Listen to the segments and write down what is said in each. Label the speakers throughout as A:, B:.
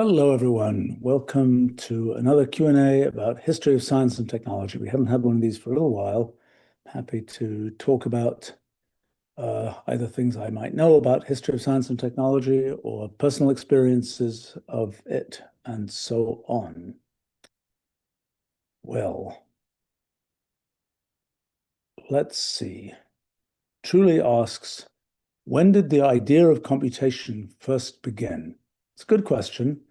A: Hello, everyone. Welcome to another Q&A about history of science and technology. We haven't had one of these for a little while. Happy to talk about either things I might know about history of science and technology or personal experiences of it and so on. Well, let's see. Truly asks, when did the idea of computation first begin? It's a good question.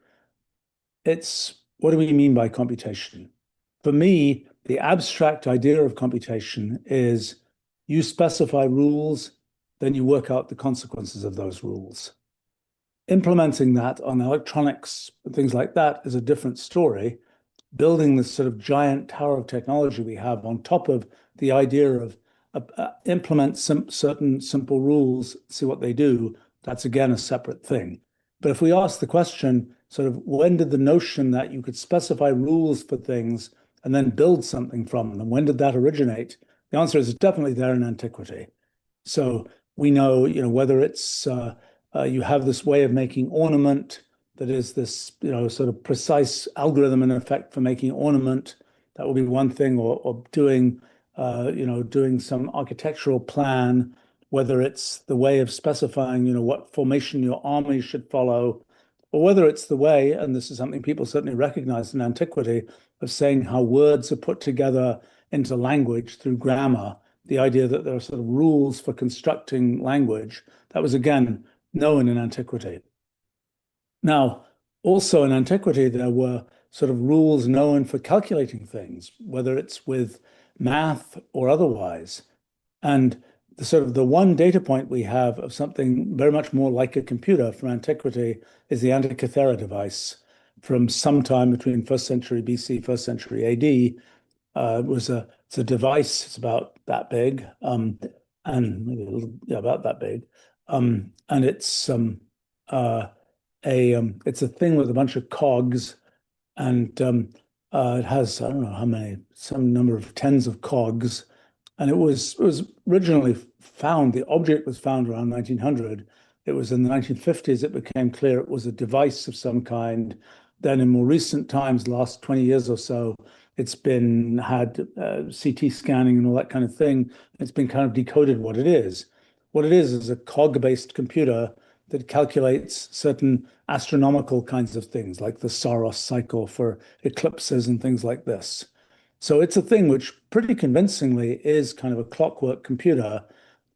A: What do we mean by computation? For me, the abstract idea of computation is you specify rules, then you work out the consequences of those rules. Implementing that on electronics and things like that is a different story. Building this sort of giant tower of technology we have on top of the idea of implement certain simple rules, see what they do, that's again a separate thing. But if we ask the question, sort of when did the notion that you could specify rules for things and then build something from them, when did that originate? The answer is it's definitely there in antiquity. So we know, whether it's you have this way of making ornament that is this, sort of precise algorithm in effect for making ornament. That would be one thing, or doing, doing some architectural plan, whether it's the way of specifying, what formation your army should follow, or whether it's the way, and this is something people certainly recognized in antiquity, of saying how words are put together into language through grammar, the idea that there are sort of rules for constructing language. That was, again, known in antiquity. Now, also in antiquity, there were sort of rules known for calculating things, whether it's with math or otherwise. And the one data point we have of something very much more like a computer from antiquity is the Antikythera device from sometime between 1st century BC, 1st century AD. It's a device. It's about that big, and maybe a little, yeah, about that big, and it's it's a thing with a bunch of cogs, and it has, I don't know how many, some number of tens of cogs. And it was originally found, the object was found around 1900. It was in the 1950s it became clear it was a device of some kind. Then in more recent times, last 20 years or so, it's had CT scanning and all that kind of thing. It's been kind of decoded what it is. What it is a cog-based computer that calculates certain astronomical kinds of things, like the Saros cycle for eclipses and things like this. So it's a thing which pretty convincingly is kind of a clockwork computer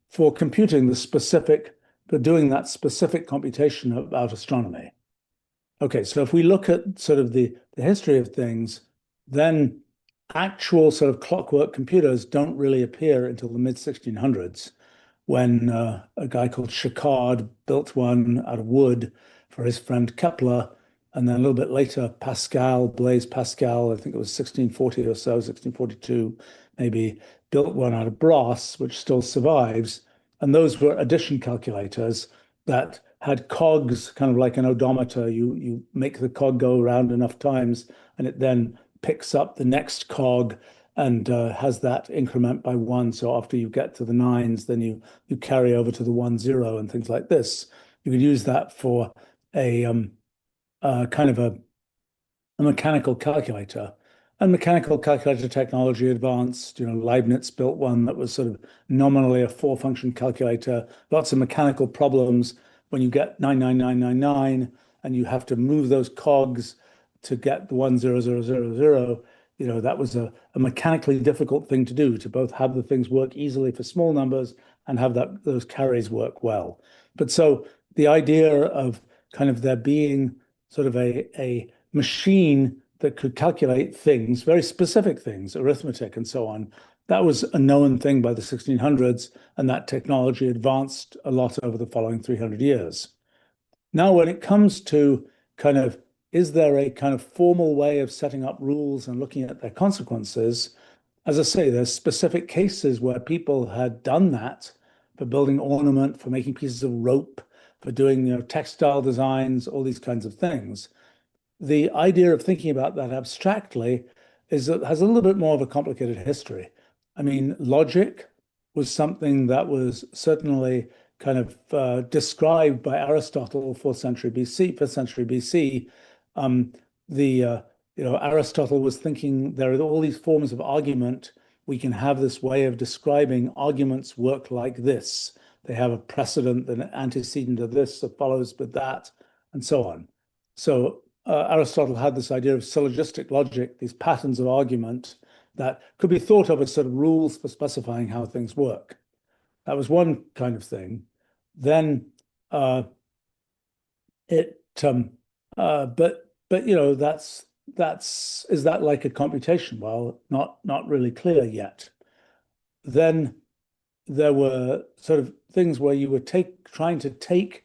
A: for computing for doing that specific computation about astronomy. Okay, so if we look at sort of the history of things, then actual sort of clockwork computers don't really appear until the mid-1600s, when a guy called Jacquard built one out of wood for his friend Kepler. And then a little bit later, Blaise Pascal, I think it was 1640 or so, 1642, maybe, built one out of brass, which still survives. And those were addition calculators that had cogs, kind of like an odometer. You make the cog go around enough times, and it then picks up the next cog and has that increment by one. So after you get to the nines, then you carry over to the 1, 0 and things like this. You could use that for a kind of a mechanical calculator. And mechanical calculator technology advanced. Leibniz built one that was sort of nominally a 4-function calculator. Lots of mechanical problems when you get 99999 and you have to move those cogs to get the 10000. That was a mechanically difficult thing to do, to both have the things work easily for small numbers and have those carries work well. But so the idea of kind of there being sort of a machine that could calculate things, very specific things, arithmetic and so on. That was a known thing by the 1600s, and that technology advanced a lot over the following 300 years. Now, when it comes to kind of, is there a kind of formal way of setting up rules and looking at their consequences? As I say, there's specific cases where people had done that for building ornament, for making pieces of rope, for doing, textile designs, all these kinds of things. The idea of thinking about that abstractly has a little bit more of a complicated history. I mean, logic was something that was certainly kind of described by Aristotle, 4th century BC, 5th century BC, The Aristotle was thinking there are all these forms of argument. We can have this way of describing arguments work like this. They have a precedent, an antecedent of this that follows with that, and so on. So Aristotle had this idea of syllogistic logic, these patterns of argument that could be thought of as sort of rules for specifying how things work. That was one kind of thing. Then but is that like a computation? Well, not really clear yet. Then there were sort of things where you were trying to take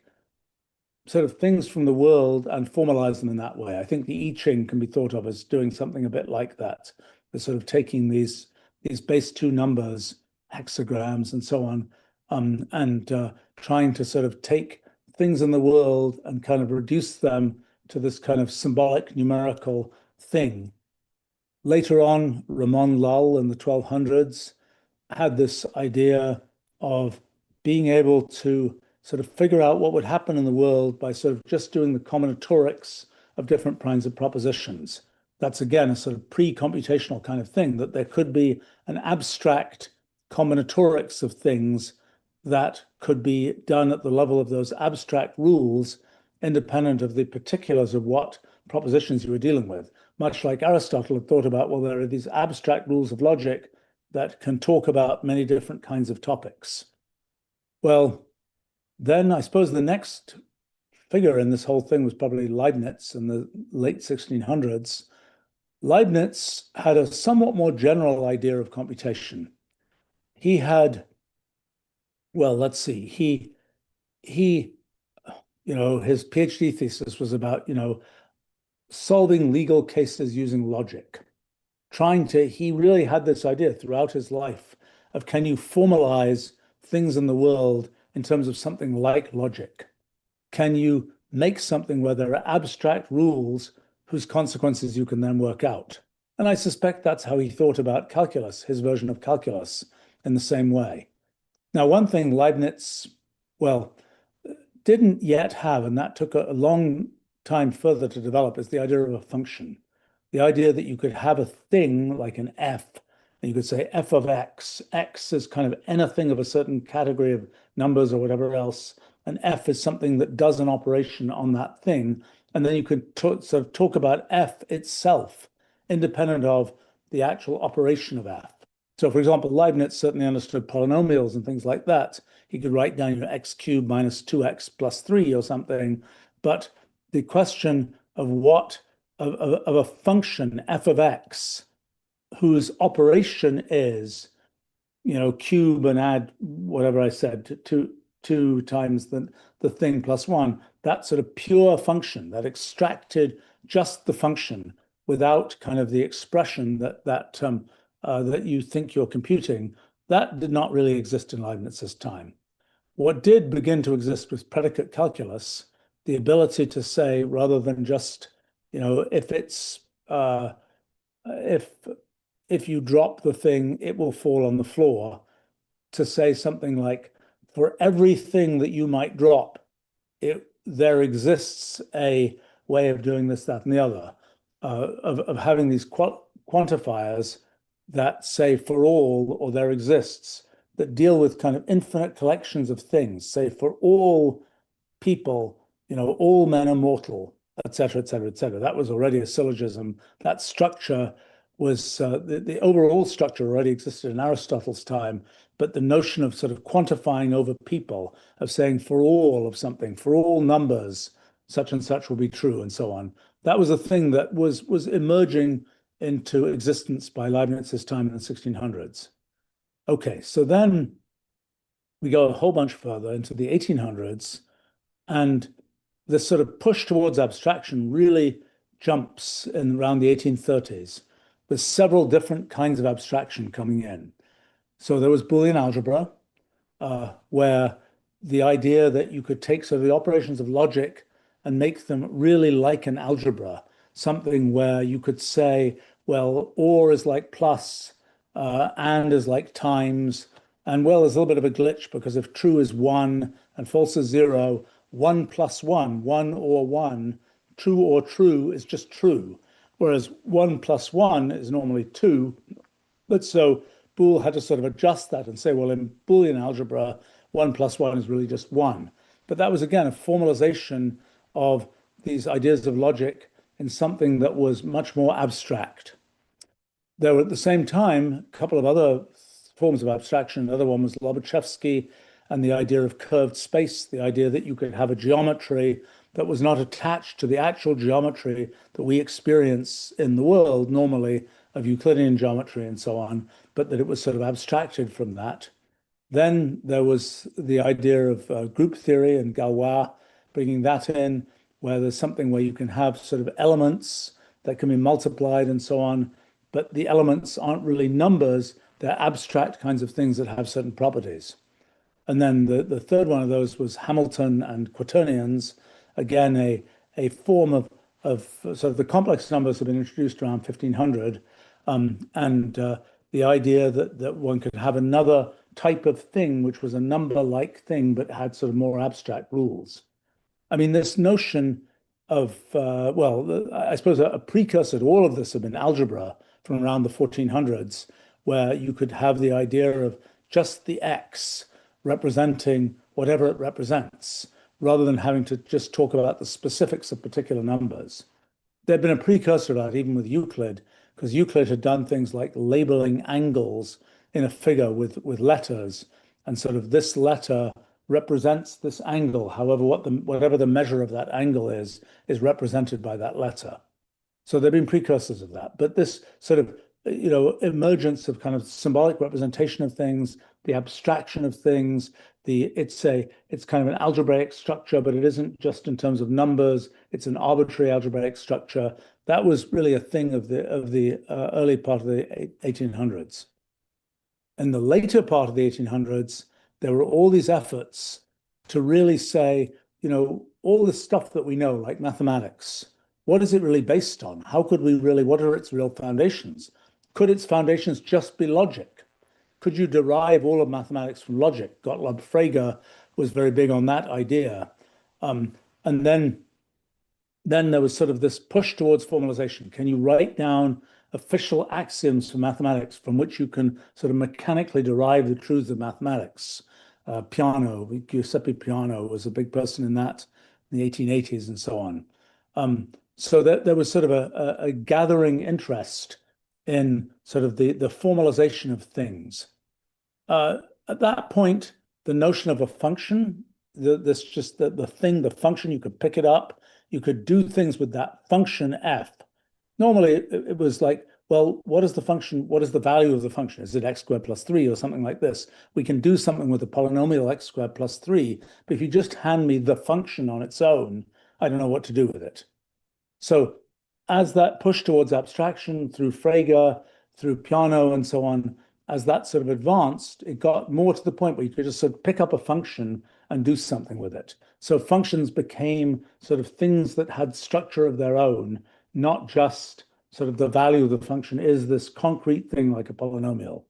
A: sort of things from the world and formalize them in that way. I think the I Ching can be thought of as doing something a bit like that. They're sort of taking these base 2 numbers, hexagrams and so on, and trying to sort of take things in the world and kind of reduce them to this kind of symbolic numerical thing. Later on, Ramon Lull in the 1200s had this idea of being able to sort of figure out what would happen in the world by sort of just doing the combinatorics of different kinds of propositions. That's again a sort of pre-computational kind of thing, that there could be an abstract combinatorics of things that could be done at the level of those abstract rules, independent of the particulars of what propositions you were dealing with. Much like Aristotle had thought about, well, there are these abstract rules of logic that can talk about many different kinds of topics. Well, then I suppose the next figure in this whole thing was probably Leibniz in the late 1600s. Leibniz had a somewhat more general idea of computation. He had, well, let's see, he his PhD thesis was about, solving legal cases using logic. He really had this idea throughout his life of, can you formalize things in the world in terms of something like logic? Can you make something where there are abstract rules whose consequences you can then work out? And I suspect that's how he thought about calculus, his version of calculus, in the same way. Now, one thing Leibniz, well, didn't yet have, and that took a long time further to develop, is the idea of a function. The idea that you could have a thing like an f, and you could say f of x. X is kind of anything of a certain category of numbers or whatever else, and f is something that does an operation on that thing. And then you could sort of talk about f itself, independent of the actual operation of f. So, for example, Leibniz certainly understood polynomials and things like that. He could write down x cubed minus 2x plus 3 or something. But the question of of a function, f of x, whose operation is, cube and add whatever I said, two times the thing plus 1, that sort of pure function that extracted just the function without kind of the expression that you think you're computing, that did not really exist in Leibniz's time. What did begin to exist was predicate calculus, the ability to say, rather than just, if you drop the thing, it will fall on the floor, to say something like, for everything that you might drop, there exists a way of doing this, that, and the other, of having these quantifiers that say for all, or there exists, that deal with kind of infinite collections of things, say for all people, all men are mortal, et cetera, et cetera, et cetera. That was already a syllogism. That structure was, the overall structure already existed in Aristotle's time, but the notion of sort of quantifying over people, of saying for all of something, for all numbers, such and such will be true, and so on. That was a thing that was emerging into existence by Leibniz's time in the 1600s. Okay, so then we go a whole bunch further into the 1800s, and this sort of push towards abstraction really jumps in around the 1830s, with several different kinds of abstraction coming in. So there was Boolean algebra, where the idea that you could take sort of the operations of logic and make them really like an algebra, something where you could say, well, or is like plus, and is like times, and well, there's a little bit of a glitch, because if true is 1 and false is 0, 1 plus 1, 1 or 1, true or true is just true, whereas 1 plus 1 is normally 2. But so Boole had to sort of adjust that and say, well, in Boolean algebra, 1 plus 1 is really just 1. But that was, again, a formalization of these ideas of logic in something that was much more abstract. There were at the same time a couple of other forms of abstraction. Another one was Lobachevsky and the idea of curved space, the idea that you could have a geometry that was not attached to the actual geometry that we experience in the world normally, of Euclidean geometry and so on, but that it was sort of abstracted from that. Then there was the idea of group theory and Galois, bringing that in, where there's something where you can have sort of elements that can be multiplied and so on, but the elements aren't really numbers, they're abstract kinds of things that have certain properties. And then the third one of those was Hamilton and quaternions, again, a form of sort of the complex numbers have been introduced around 1500, the idea that one could have another type of thing, which was a number-like thing, but had sort of more abstract rules. I mean, this notion of, well, I suppose a precursor to all of this had been algebra from around the 1400s, where you could have the idea of just the x representing whatever it represents, rather than having to just talk about the specifics of particular numbers. There'd been a precursor to that even with Euclid, because Euclid had done things like labeling angles in a figure with letters, and sort of this letter represents this angle. However, whatever the measure of that angle is represented by that letter. So there've been precursors of that, but this sort of emergence of kind of symbolic representation of things, the abstraction of things, it's kind of an algebraic structure, but it isn't just in terms of numbers. It's an arbitrary algebraic structure. That was really a thing of the early part of the 1800s. In the later part of the 1800s, there were all these efforts to really say, all this stuff that we know, like mathematics, what is it really based on? How could we really, what are its real foundations? Could its foundations just be logic? Could you derive all of mathematics from logic? Gottlob Frege was very big on that idea. And then there was sort of this push towards formalization. Can you write down official axioms for mathematics from which you can sort of mechanically derive the truths of mathematics? Giuseppe Peano was a big person in that in the 1880s and so on. So there was sort of a gathering interest in sort of the formalization of things. At that point, the notion of a function, the function, you could pick it up, you could do things with that function f. Normally, it was like, well, what is the function? What is the value of the function? Is it x squared plus 3 or something like this? We can do something with a polynomial x squared plus 3, but if you just hand me the function on its own, I don't know what to do with it. So as that push towards abstraction through Frege, through Peano and so on, as that sort of advanced, it got more to the point where you could just sort of pick up a function and do something with it. So functions became sort of things that had structure of their own, not just sort of the value of the function is this concrete thing like a polynomial.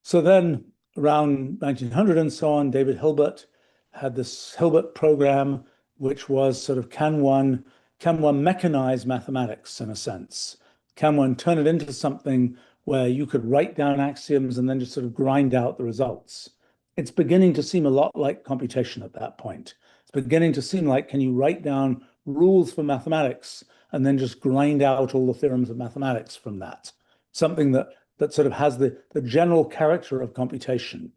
A: So then around 1900 and so on, David Hilbert had this Hilbert program, which was sort of can one mechanize mathematics in a sense? Can one turn it into something where you could write down axioms and then just sort of grind out the results? It's beginning to seem a lot like computation at that point. It's beginning to seem like, can you write down rules for mathematics and then just grind out all the theorems of mathematics from that? Something that sort of has the general character of computation.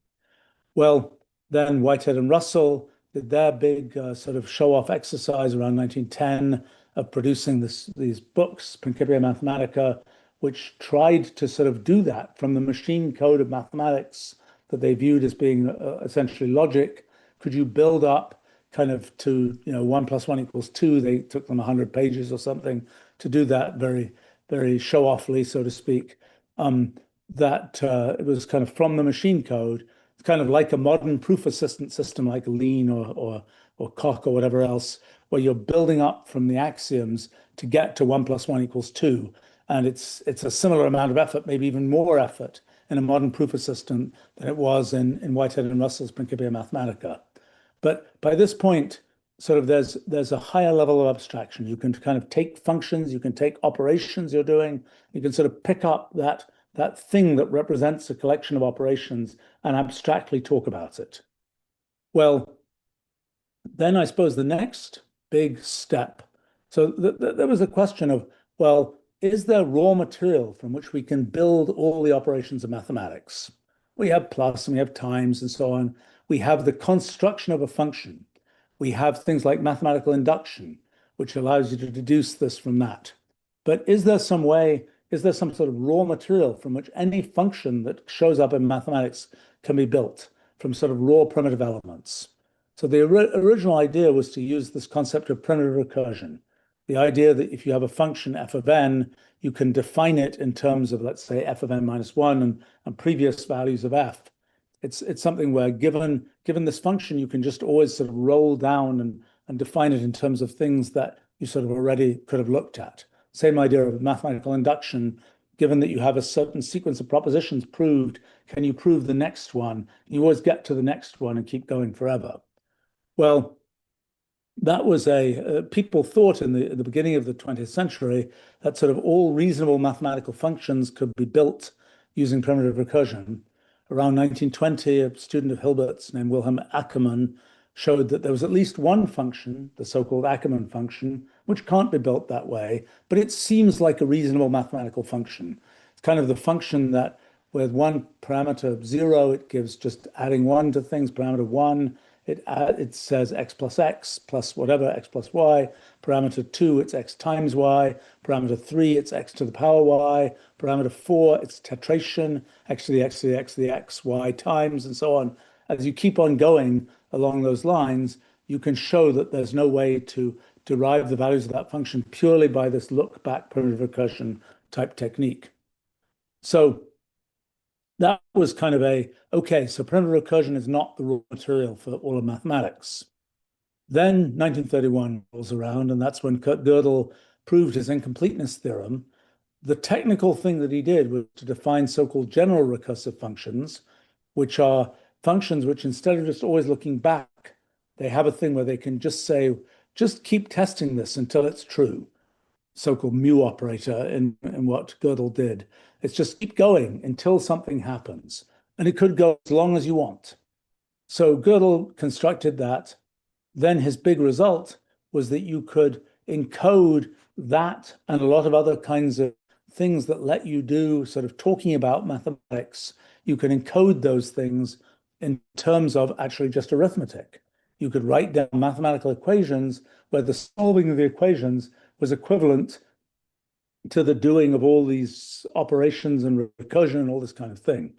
A: Well, then Whitehead and Russell did their big sort of show-off exercise around 1910 of producing these books, Principia Mathematica, which tried to sort of do that from the machine code of mathematics that they viewed as being essentially logic. Could you build up kind of to 1 plus 1 equals 2? They took them 100 pages or something to do that very, very show-offly, so to speak. It was kind of from the machine code. It's kind of like a modern proof assistant system like Lean or Coq or whatever else, where you're building up from the axioms to get to 1 plus 1 equals 2. And it's a similar amount of effort, maybe even more effort in a modern proof assistant than it was in Whitehead and Russell's Principia Mathematica. But by this point, sort of there's a higher level of abstraction. You can kind of take functions, you can take operations you're doing, you can sort of pick up that thing that represents a collection of operations and abstractly talk about it. Well, then I suppose the next big step. So there was a question of, well, is there raw material from which we can build all the operations of mathematics? We have plus and we have times and so on. We have the construction of a function. We have things like mathematical induction, which allows you to deduce this from that. But is there some way, is there some sort of raw material from which any function that shows up in mathematics can be built from sort of raw primitive elements? So the original idea was to use this concept of primitive recursion. The idea that if you have a function f of n, you can define it in terms of, let's say, f of n minus 1 and previous values of f. It's something where given this function, you can just always sort of roll down and define it in terms of things that you sort of already could have looked at. Same idea of mathematical induction. Given that you have a certain sequence of propositions proved, can you prove the next one? You always get to the next one and keep going forever. Well, that was people thought in the beginning of the 20th century that sort of all reasonable mathematical functions could be built using primitive recursion. Around 1920, a student of Hilbert's named Wilhelm Ackermann showed that there was at least one function, the so-called Ackermann function, which can't be built that way, but it seems like a reasonable mathematical function. It's kind of the function that with one parameter 0, it gives just adding 1 to things, parameter 1, it says x plus whatever, x plus y. Parameter 2, it's x times y. Parameter 3, it's x to the power y. Parameter 4, it's tetration, x to the x to the x to the x, y times, and so on. As you keep on going along those lines, you can show that there's no way to derive the values of that function purely by this look-back primitive recursion type technique. So that was kind of okay, so primitive recursion is not the raw material for all of mathematics. Then 1931 rolls around, and that's when Kurt Gödel proved his incompleteness theorem. The technical thing that he did was to define so-called general recursive functions, which are functions which, instead of just always looking back, they have a thing where they can just say, just keep testing this until it's true. So-called mu operator in what Gödel did. It's just keep going until something happens. And it could go as long as you want. So Gödel constructed that. Then his big result was that you could encode that and a lot of other kinds of things that let you do sort of talking about mathematics. You can encode those things in terms of actually just arithmetic. You could write down mathematical equations where the solving of the equations was equivalent to the doing of all these operations and recursion and all this kind of thing.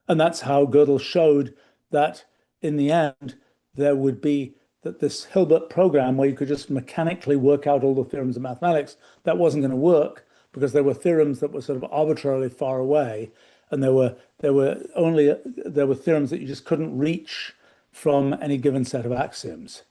A: And that's how Gödel showed that in the end, there would be that this Hilbert program where you could just mechanically work out all the theorems of mathematics, that wasn't going to work because there were theorems that were sort of arbitrarily far away. And there were theorems that you just couldn't reach from any given set of axioms.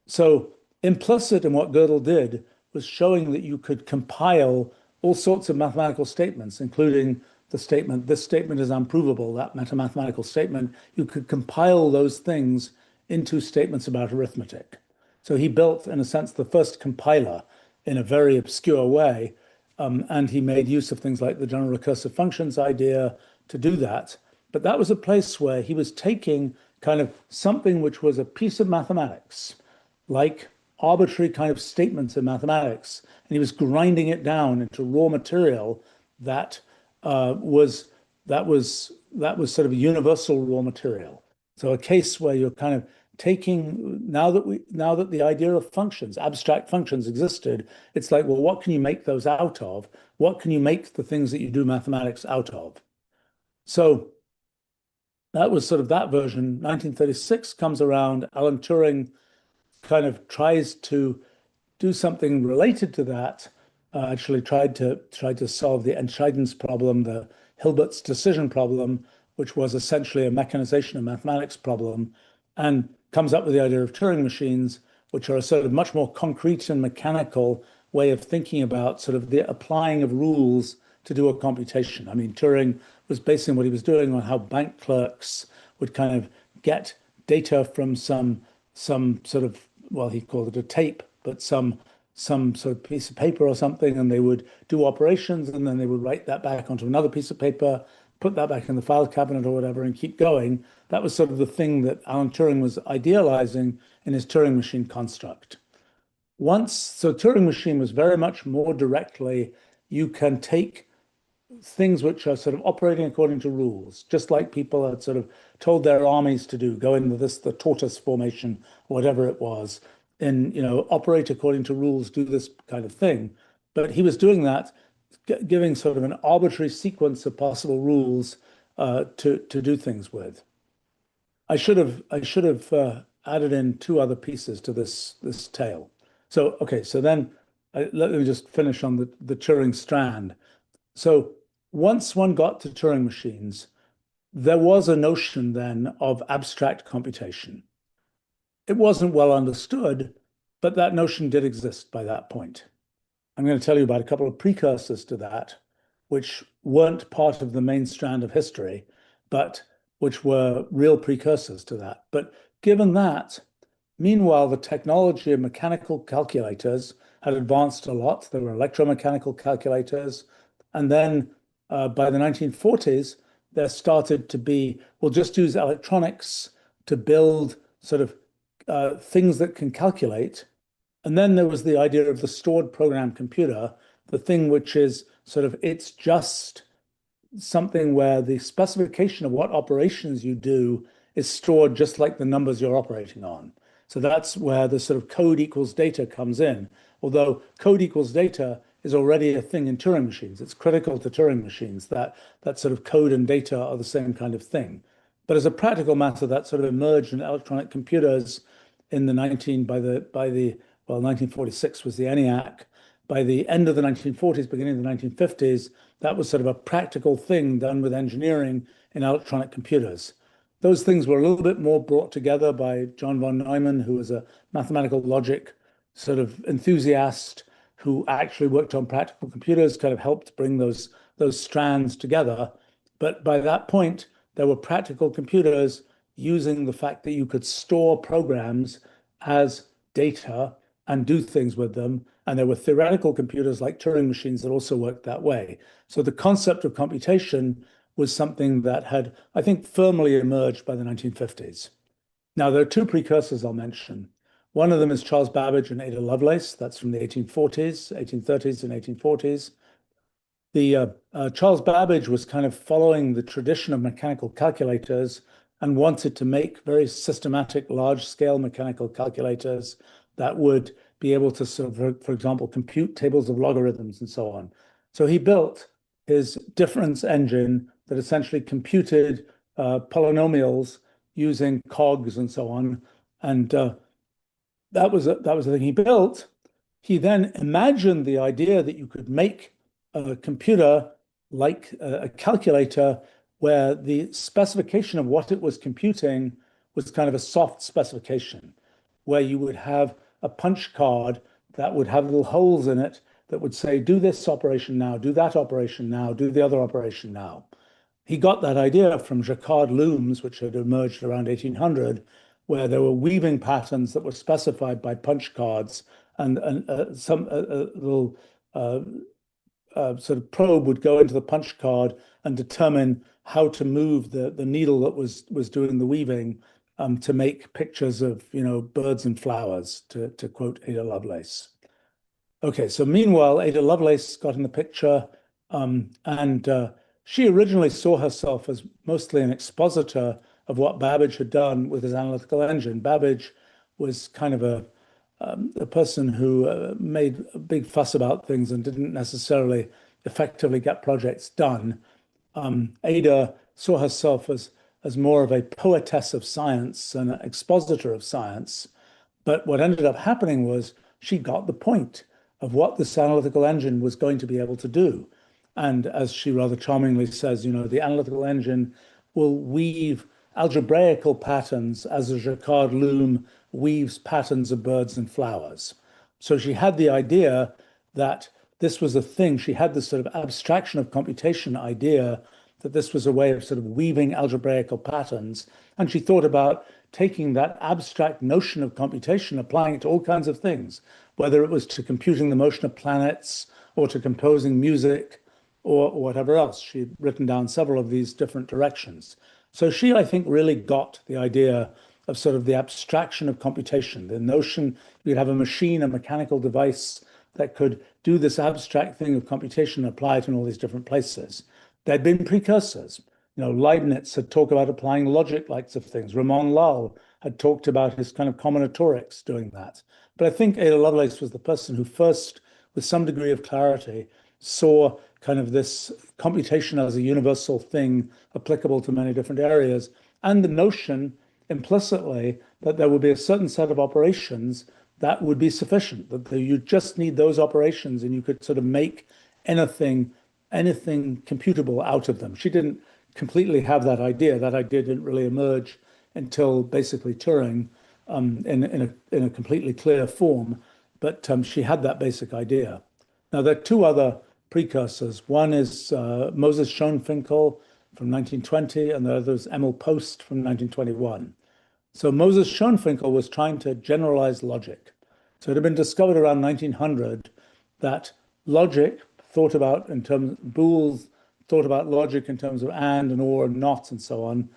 A: So implicit in what Gödel did was showing that you could compile all sorts of mathematical statements, including the statement, this statement is unprovable, that metamathematical statement. You could compile those things into statements about arithmetic. So he built, in a sense, the first compiler in a very obscure way. And he made use of things like the general recursive functions idea to do that. But that was a place where he was taking kind of something which was a piece of mathematics, like arbitrary kind of statements in mathematics, and he was grinding it down into raw material that was sort of a universal raw material. So a case where you're kind of taking, now that the idea of functions, abstract functions existed, it's like, well, what can you make those out of? What can you make the things that you do mathematics out of? So that was sort of that version. 1936 comes around, Alan Turing kind of tries to do something related to that, actually tried to solve the Entscheidens problem, the Hilbert's decision problem, which was essentially a mechanization of mathematics problem, and comes up with the idea of Turing machines, which are a sort of much more concrete and mechanical way of thinking about sort of the applying of rules to do a computation. I mean, Turing was basing what he was doing on how bank clerks would kind of get data from some sort of well, he called it a tape, but some sort of piece of paper or something, and they would do operations, and then they would write that back onto another piece of paper, put that back in the file cabinet or whatever, and keep going. That was sort of the thing that Alan Turing was idealizing in his Turing machine construct. So Turing machine was very much more directly, you can take things which are sort of operating according to rules, just like people had sort of told their armies to do, go into the tortoise formation, or whatever it was, and operate according to rules, do this kind of thing. But he was doing that, giving sort of an arbitrary sequence of possible rules to do things with. I should have added in two other pieces to this tale. So okay, so then let me just finish on the Turing strand. So once one got to Turing machines, there was a notion then of abstract computation. It wasn't well understood, but that notion did exist by that point. I'm going to tell you about a couple of precursors to that, which weren't part of the main strand of history, but which were real precursors to that. But given that, meanwhile, the technology of mechanical calculators had advanced a lot. There were electromechanical calculators. And then by the 1940s, there started to be, we'll just use electronics to build sort of things that can calculate. And then there was the idea of the stored program computer, the thing which is sort of, it's just something where the specification of what operations you do is stored just like the numbers you're operating on. So that's where the sort of code equals data comes in. Although code equals data is already a thing in Turing machines. It's critical to Turing machines that sort of code and data are the same kind of thing. But as a practical matter, that sort of emerged in electronic computers in the 1946 was the ENIAC. By the end of the 1940s, beginning of the 1950s, that was sort of a practical thing done with engineering in electronic computers. Those things were a little bit more brought together by John von Neumann, who was a mathematical logic sort of enthusiast who actually worked on practical computers, kind of helped bring those strands together. But by that point, there were practical computers using the fact that you could store programs as data and do things with them. And there were theoretical computers like Turing machines that also worked that way. So the concept of computation was something that had, I think, firmly emerged by the 1950s. Now, there are two precursors I'll mention. One of them is Charles Babbage and Ada Lovelace. That's from the 1830s and 1840s. Charles Babbage was kind of following the tradition of mechanical calculators and wanted to make very systematic, large-scale mechanical calculators that would be able to, sort of, for example, compute tables of logarithms and so on. So he built his difference engine that essentially computed polynomials using cogs and so on. And that was the thing he built. He then imagined the idea that you could make a computer like a calculator where the specification of what it was computing was kind of a soft specification, where you would have a punch card that would have little holes in it that would say, do this operation now, do that operation now, do the other operation now. He got that idea from Jacquard looms, which had emerged around 1800, where there were weaving patterns that were specified by punch cards, and some little sort of probe would go into the punch card and determine how to move the needle that was doing the weaving to make pictures of birds and flowers, to quote Ada Lovelace. Okay, so meanwhile, Ada Lovelace got in the picture, and she originally saw herself as mostly an expositor of what Babbage had done with his analytical engine. Babbage was kind of a person who made a big fuss about things and didn't necessarily effectively get projects done. Ada saw herself as more of a poetess of science and an expositor of science. But what ended up happening was she got the point of what this analytical engine was going to be able to do. And as she rather charmingly says, the analytical engine will weave algebraical patterns as a Jacquard loom weaves patterns of birds and flowers. So she had the idea that this was a thing. She had this sort of abstraction of computation idea that this was a way of sort of weaving algebraical patterns. And she thought about taking that abstract notion of computation, applying it to all kinds of things, whether it was to computing the motion of planets or to composing music or whatever else. She'd written down several of these different directions. So she, I think, really got the idea of sort of the abstraction of computation, the notion you'd have a machine, a mechanical device that could do this abstract thing of computation and apply it in all these different places. There'd been precursors. Leibniz had talked about applying logic likes of things. Ramon Lull had talked about his kind of combinatorics doing that. But I think Ada Lovelace was the person who first, with some degree of clarity, saw kind of this computation as a universal thing applicable to many different areas, and the notion implicitly that there would be a certain set of operations that would be sufficient, that you just need those operations and you could sort of make anything computable out of them. She didn't completely have that idea. That idea didn't really emerge until basically Turing in a completely clear form, but she had that basic idea. Now, there are two other precursors. One is Moses Schoenfinkel from 1920, and the other is Emil Post from 1921. So Moses Schoenfinkel was trying to generalize logic. So it had been discovered around 1900 that logic, thought about in terms, Boole thought about logic in terms of and or, not, and so on.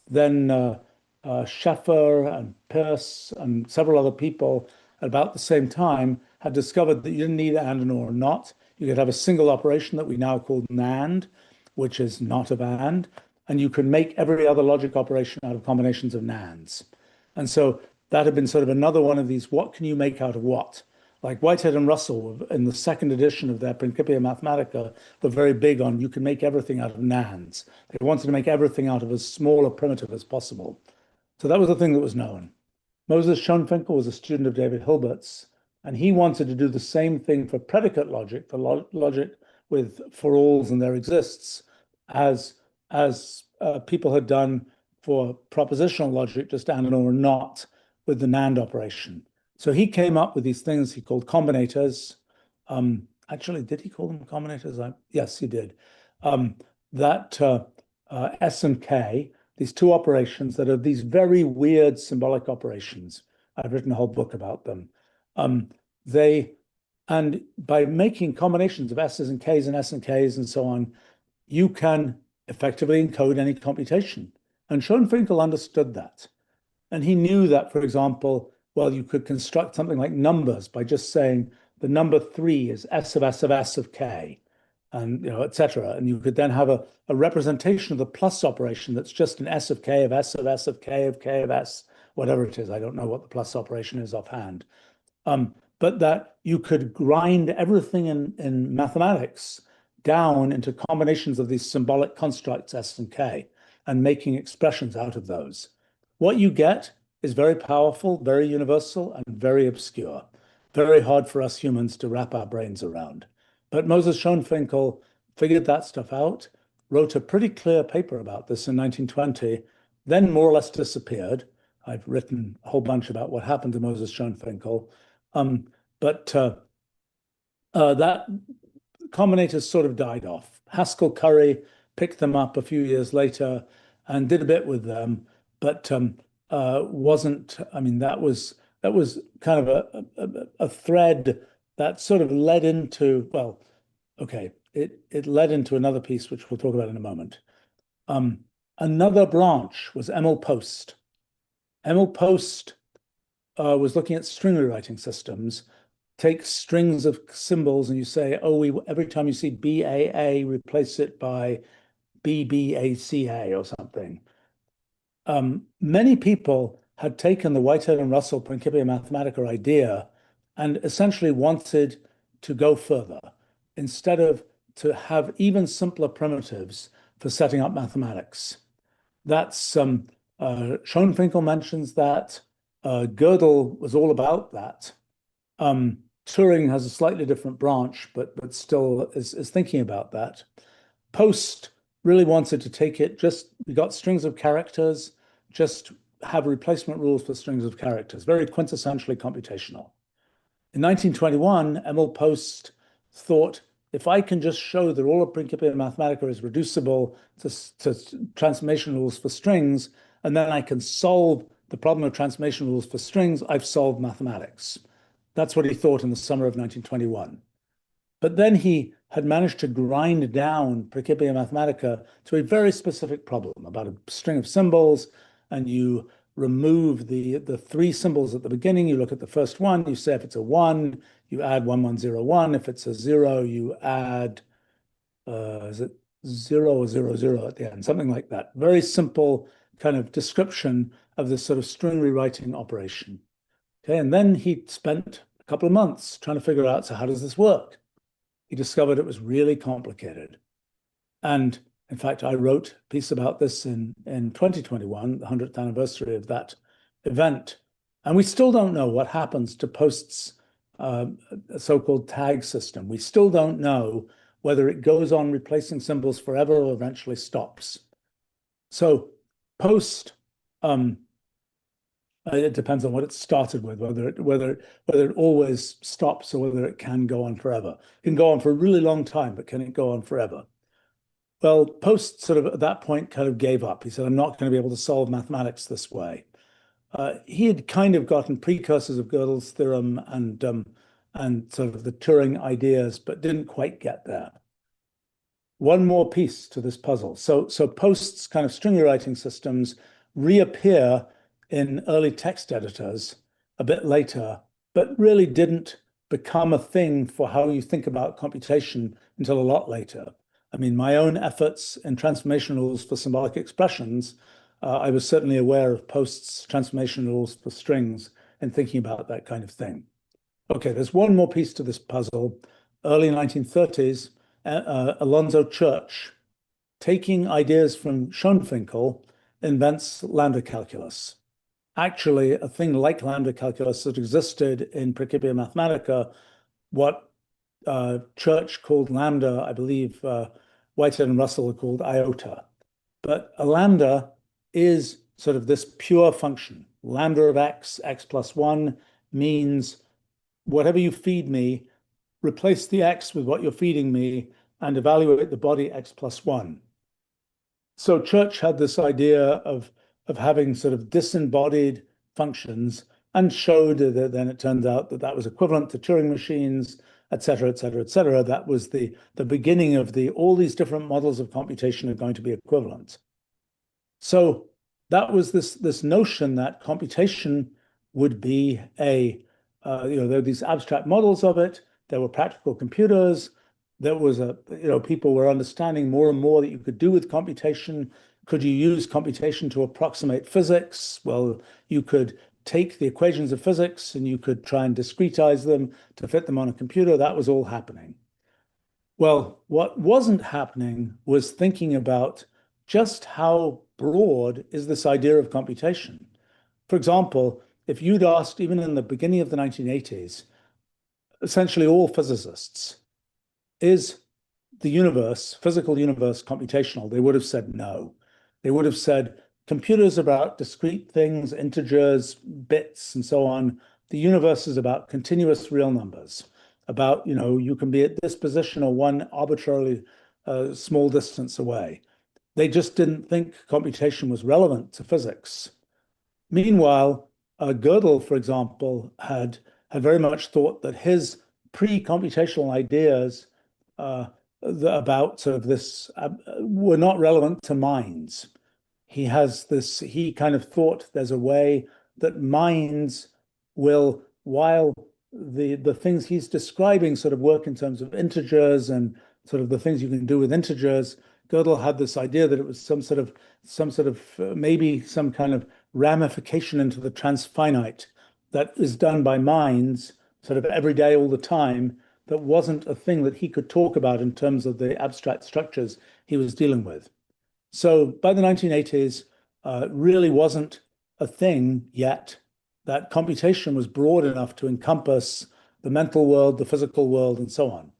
A: Then Scheffer and Peirce and several other people at about the same time had discovered that you didn't need and or, not. You could have a single operation that we now call NAND, which is not of and you could make every other logic operation out of combinations of NANDs. And so that had been sort of another one of these, what can you make out of what? Like Whitehead and Russell, in the second edition of their Principia Mathematica, were very big on you can make everything out of NANDs. They wanted to make everything out of as small a primitive as possible. So that was the thing that was known. Moses Schoenfinkel was a student of David Hilbert's, and he wanted to do the same thing for predicate logic, for logic with for alls and there exists, as people had done for propositional logic, just and or not, with the NAND operation. So he came up with these things he called combinators. Actually, did he call them combinators? Yes, he did. S and K, these two operations that are these very weird symbolic operations. I've written a whole book about them. And by making combinations of S's and K's and S and K's and so on, you can effectively encode any computation. And Schoenfinkel understood that. And he knew that, for example, well, you could construct something like numbers by just saying the number 3 is S of S of S of K, and et cetera. And you could then have a representation of the plus operation that's just an S of K of S of S of K of K of S, whatever it is. I don't know what the plus operation is offhand. But that you could grind everything in mathematics down into combinations of these symbolic constructs, S and K, and making expressions out of those. What you get is very powerful, very universal, and very obscure. Very hard for us humans to wrap our brains around. But Moses Schoenfinkel figured that stuff out, wrote a pretty clear paper about this in 1920, then more or less disappeared. I've written a whole bunch about what happened to Moses Schoenfinkel. That combinators sort of died off. Haskell Curry picked them up a few years later and did a bit with them, but wasn't, I mean, that was kind of a thread that sort of led into, well, okay, it led into another piece, which we'll talk about in a moment. Another branch was Emil Post. Emil Post was looking at string rewriting systems. Take strings of symbols and you say, oh, every time you see BAA, replace it by BBACA or something. Many people had taken the Whitehead and Russell Principia Mathematica idea and essentially wanted to go further. Instead of to have even simpler primitives for setting up mathematics. That's Schoenfinkel mentions that. Gödel was all about that. Turing has a slightly different branch, but still is thinking about that. Post really wanted to take it, we got strings of characters, just have replacement rules for strings of characters, very quintessentially computational. In 1921, Emil Post thought if I can just show that all of Principia Mathematica is reducible to transformation rules for strings, and then I can solve the problem of transformation rules for strings, I've solved mathematics. That's what he thought in the summer of 1921. But then he had managed to grind down Principia Mathematica to a very specific problem about a string of symbols, and you remove the three symbols at the beginning. You look at the first one, you say if it's a 1, you add 1101. If it's a 0, you add, is it 0 or 00 at the end? Something like that. Very simple kind of description of this sort of string rewriting operation. Okay, and then he spent a couple of months trying to figure out, so how does this work? He discovered it was really complicated. And in fact, I wrote a piece about this in 2021, the 100th anniversary of that event. And we still don't know what happens to Post's so-called tag system. We still don't know whether it goes on replacing symbols forever or eventually stops. So Post, it depends on what it started with, whether it always stops or whether it can go on forever. It can go on for a really long time, but can it go on forever? Well, Post sort of at that point kind of gave up. He said, I'm not going to be able to solve mathematics this way. He had kind of gotten precursors of Gödel's theorem and sort of the Turing ideas, but didn't quite get there. One more piece to this puzzle. So Post's kind of string rewriting systems reappear in early text editors a bit later, but really didn't become a thing for how you think about computation until a lot later. I mean, my own efforts in transformation rules for symbolic expressions, I was certainly aware of Post's transformation rules for strings and thinking about that kind of thing. Okay, there's one more piece to this puzzle. Early 1930s, Alonzo Church, taking ideas from Schoenfinkel, invents lambda calculus. Actually, a thing like lambda calculus that existed in Principia Mathematica, what Church called lambda, I believe Whitehead and Russell are called iota. But a lambda is sort of this pure function. Lambda of x, x plus 1, means whatever you feed me, replace the x with what you're feeding me, and evaluate the body x plus 1. So Church had this idea of having sort of disembodied functions and showed that then it turned out that that was equivalent to Turing machines, et cetera, et cetera, et cetera. That was the beginning of all these different models of computation are going to be equivalent. So that was this notion that computation would be there were these abstract models of it. There were practical computers. There was people were understanding more and more that you could do with computation. Could you use computation to approximate physics? Well, you could take the equations of physics and you could try and discretize them to fit them on a computer. That was all happening. Well, what wasn't happening was thinking about just how broad is this idea of computation. For example, if you'd asked, even in the beginning of the 1980s, essentially all physicists, is the universe, physical universe, computational? They would have said no. They would have said computers are about discrete things, integers, bits, and so on. The universe is about continuous real numbers, about, you can be at this position or one arbitrarily small distance away. They just didn't think computation was relevant to physics. Meanwhile, Gödel, for example, had very much thought that his pre-computational ideas about sort of this were not relevant to minds. He kind of thought there's a way that minds will, while the things he's describing sort of work in terms of integers and sort of the things you can do with integers, Gödel had this idea that it was some sort of maybe some kind of ramification into the transfinite that is done by minds sort of every day, all the time, that wasn't a thing that he could talk about in terms of the abstract structures he was dealing with. So by the 1980s, really wasn't a thing yet that computation was broad enough to encompass the mental world, the physical world, and so on.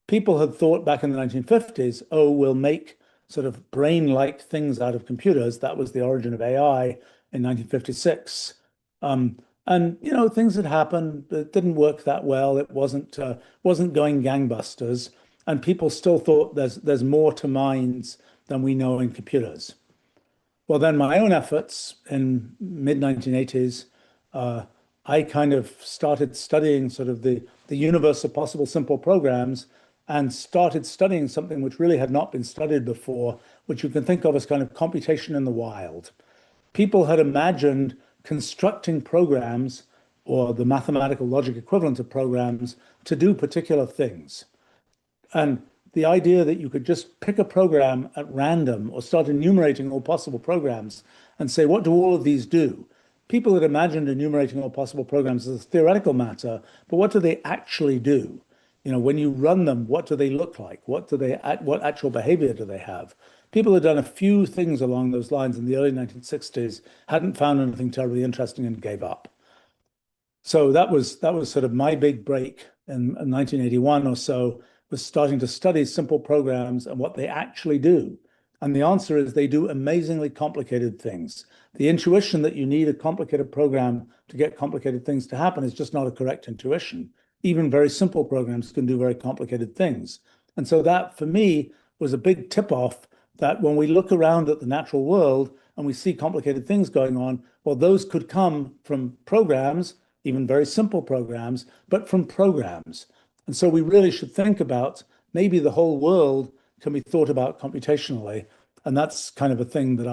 A: People had thought back in the 1950s, oh, we'll make sort of brain-like things out of computers. That was the origin of AI in 1956. And things had happened. It didn't work that well. It wasn't going gangbusters. and people still thought there's more to minds than we know in computers. Well, then my own efforts in mid 1980s, I kind of started studying sort of the universe of possible simple programs and started studying something which really had not been studied before, which you can think of as kind of computation in the wild. People had imagined constructing programs or the mathematical logic equivalent of programs to do particular things. And the idea that you could just pick a program at random or start enumerating all possible programs and say, what do all of these do? People had imagined enumerating all possible programs as a theoretical matter, but what do they actually do? When you run them, what do they look like? What actual behavior do they have? People had done a few things along those lines in the early 1960s, hadn't found anything terribly interesting and gave up. So that was sort of my big break in 1981 or so, was starting to study simple programs and what they actually do. And the answer is they do amazingly complicated things. The intuition that you need a complicated program to get complicated things to happen is just not a correct intuition. Even very simple programs can do very complicated things. And so that, for me, was a big tip-off that when we look around at the natural world and we see complicated things going on, well, those could come from programs, even very simple programs, but from programs. And so we really should think about maybe the whole world can be thought about computationally. And that's kind of a thing that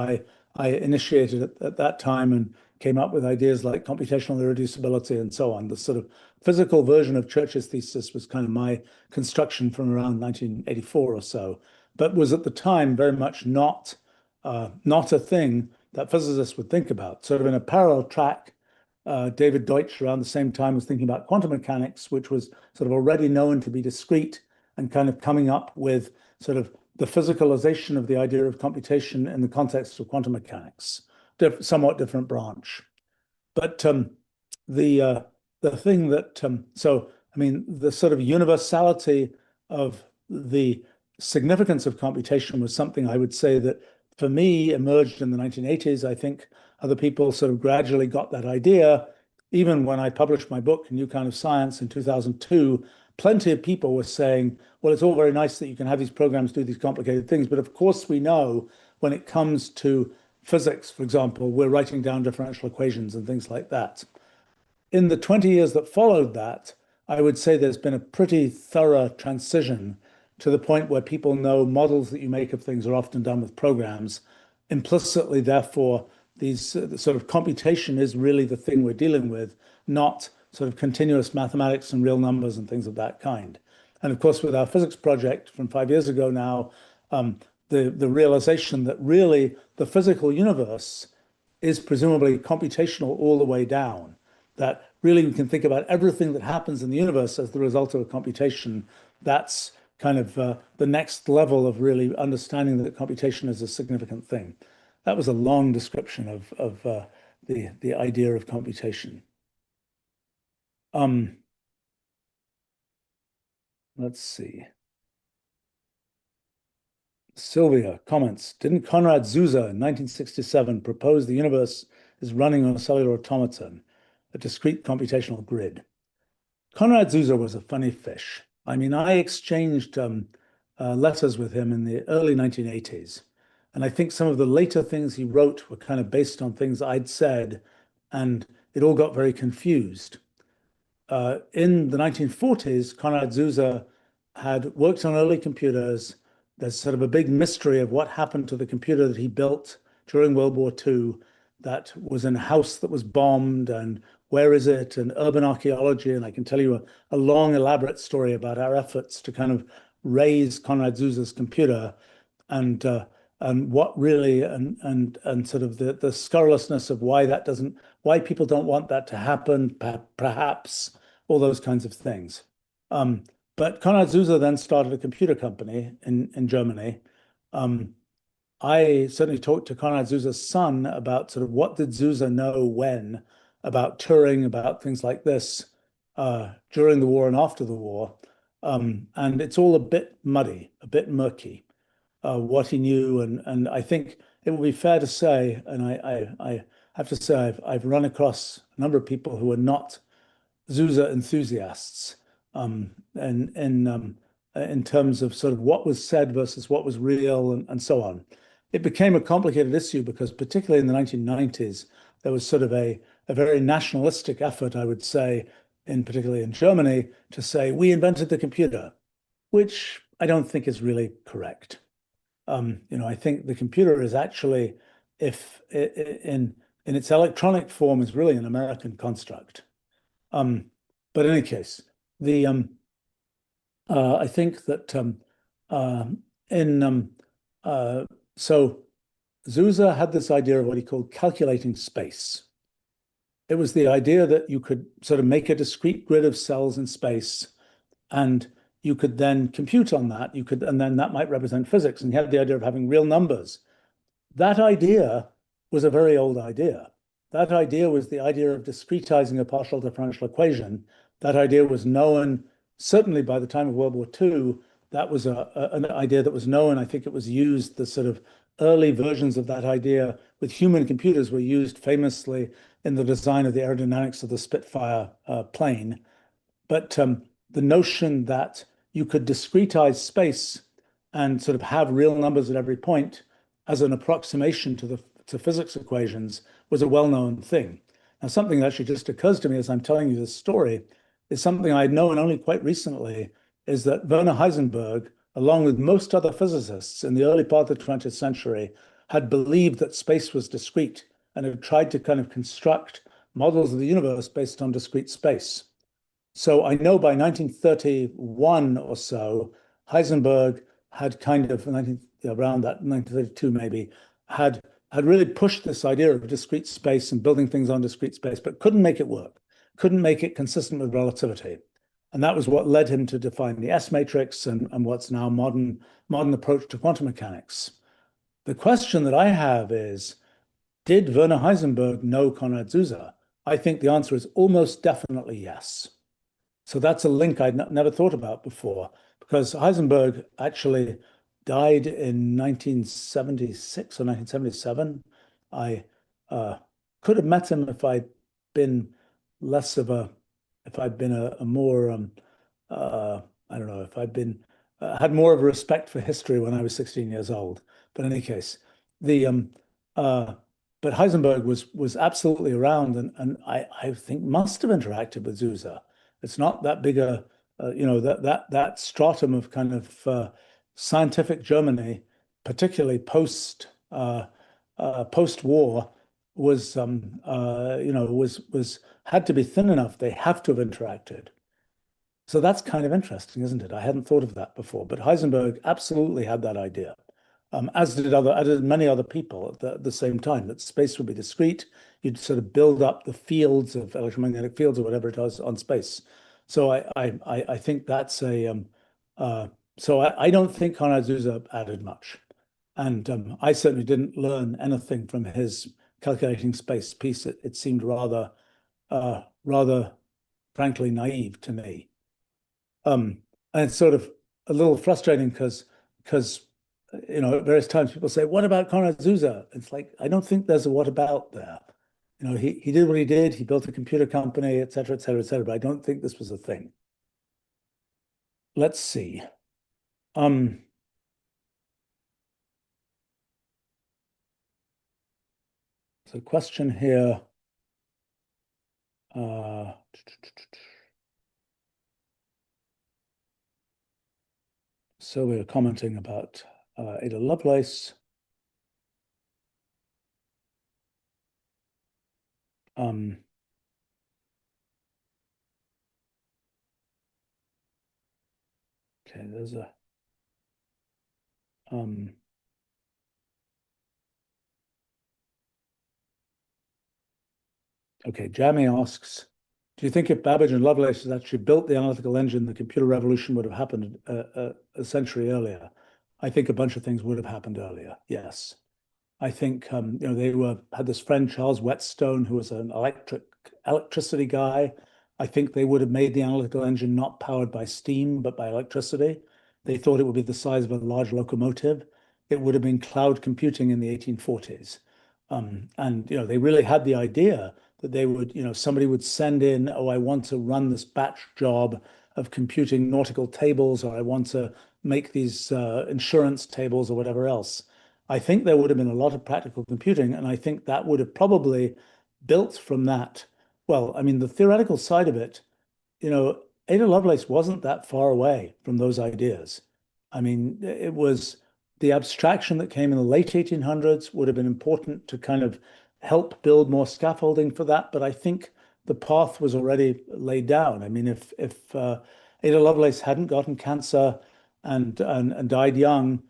A: I initiated at that time and came up with ideas like computational irreducibility and so on. The sort of physical version of Church's thesis was kind of my construction from around 1984 or so, but was at the time very much not a thing that physicists would think about. Sort of in a parallel track, David Deutsch around the same time was thinking about quantum mechanics, which was sort of already known to be discrete and kind of coming up with sort of the physicalization of the idea of computation in the context of quantum mechanics, somewhat different branch. But the thing that, so, I mean, the sort of universality of the significance of computation was something I would say that for me emerged in the 1980s. I think other people sort of gradually got that idea. Even when I published my book, A New Kind of Science, in 2002, plenty of people were saying, well, it's all very nice that you can have these programs do these complicated things, but of course we know when it comes to physics, for example, we're writing down differential equations and things like that. In the 20 years that followed that, I would say there's been a pretty thorough transition to the point where people know models that you make of things are often done with programs. Implicitly, therefore, these sort of computation is really the thing we're dealing with, not sort of continuous mathematics and real numbers and things of that kind. And of course, with our physics project from 5 years ago now, the realization that really the physical universe is presumably computational all the way down, that really we can think about everything that happens in the universe as the result of a computation. That's kind of the next level of really understanding that computation is a significant thing. That was a long description of the idea of computation. Let's see. Sylvia comments, didn't Konrad Zuse in 1967 propose the universe is running on a cellular automaton, a discrete computational grid? Konrad Zuse was a funny fish. I mean, I exchanged letters with him in the early 1980s. And I think some of the later things he wrote were kind of based on things I'd said, and it all got very confused. In the 1940s, Konrad Zuse had worked on early computers. There's sort of a big mystery of what happened to the computer that he built during World War II that was in a house that was bombed, and where is it, and urban archaeology. And I can tell you a long, elaborate story about our efforts to kind of raise Konrad Zuse's computer and what really and sort of the scurrilousness of why people don't want that to happen, perhaps all those kinds of things. But Konrad Zuse then started a computer company in Germany. I certainly talked to Konrad Zuse's son about sort of what did Zuse know when about Turing, about things like this during the war and after the war. And it's all a bit muddy, a bit murky, what he knew. And I think it would be fair to say, and I have to say, I've run across a number of people who are not Zuse enthusiasts. And in terms of sort of what was said versus what was real and so on. It became a complicated issue because particularly in the 1990s, there was sort of a very nationalistic effort, I would say, particularly in Germany, to say we invented the computer, which I don't think is really correct. I think the computer is actually, if in its electronic form, is really an American construct. But in any case, I think that so Zuse had this idea of what he called calculating space. It was the idea that you could sort of make a discrete grid of cells in space, and you could then compute on that. And then that might represent physics. And he had the idea of having real numbers. That idea was a very old idea. That idea was the idea of discretizing a partial differential equation. That idea was known, certainly by the time of World War II. That was an idea that was known. I think it was used, the sort of early versions of that idea with human computers were used famously in the design of the aerodynamics of the Spitfire plane. But the notion that you could discretize space and sort of have real numbers at every point as an approximation to physics equations was a well-known thing. Now, something that actually just occurs to me as I'm telling you this story is something I'd known only quite recently, is that Werner Heisenberg, along with most other physicists in the early part of the 20th century, had believed that space was discrete and had tried to kind of construct models of the universe based on discrete space. So I know by 1931 or so, Heisenberg had kind of, around that 1932 maybe, had really pushed this idea of discrete space and building things on discrete space, but couldn't make it work, couldn't make it consistent with relativity. And that was what led him to define the S matrix and what's now modern approach to quantum mechanics. The question that I have is, did Werner Heisenberg know Konrad Zuse? I think the answer is almost definitely yes. So that's a link I'd never thought about before, because Heisenberg actually died in 1976 or 1977. I could have met him if I'd been a more, I don't know, if I'd been, had more of a respect for history when I was 16 years old. But in any case, but Heisenberg was absolutely around and I think must have interacted with Zuse. It's not that big that stratum of kind of scientific Germany, particularly post-war, was had to be thin enough. They have to have interacted. So that's kind of interesting, isn't it? I hadn't thought of that before, but Heisenberg absolutely had that idea, as did many other people at the same time, that space would be discrete. You'd sort of build up the fields of electromagnetic fields or whatever it is on space. So I think that's so I don't think Konrad Zuse added much. And I certainly didn't learn anything from his calculating space piece. It seemed rather frankly naive to me. And it's sort of a little frustrating because at various times people say, what about Konrad Zuse? It's like, I don't think there's a what about there. He did what he did. He built a computer company, et cetera, et cetera, et cetera. But I don't think this was a thing. Let's see. So question here. So we're commenting about Ada Lovelace. Okay, there's a okay, Jamie asks, do you think if Babbage and Lovelace had actually built the analytical engine, the computer revolution would have happened a century earlier? I think a bunch of things would have happened earlier, yes. I think they had this friend, Charles Whetstone, who was an electricity guy. I think they would have made the analytical engine not powered by steam, but by electricity. They thought it would be the size of a large locomotive. It would have been cloud computing in the 1840s. And they really had the idea that they would, somebody would send in, oh, I want to run this batch job of computing nautical tables, or I want to make these insurance tables or whatever else. I think there would have been a lot of practical computing, and I think that would have probably built from that. Well, I mean, the theoretical side of it, Ada Lovelace wasn't that far away from those ideas. I mean, it was the abstraction that came in the late 1800s would have been important to kind of help build more scaffolding for that. But I think the path was already laid down. I mean, if Ada Lovelace hadn't gotten cancer and died young,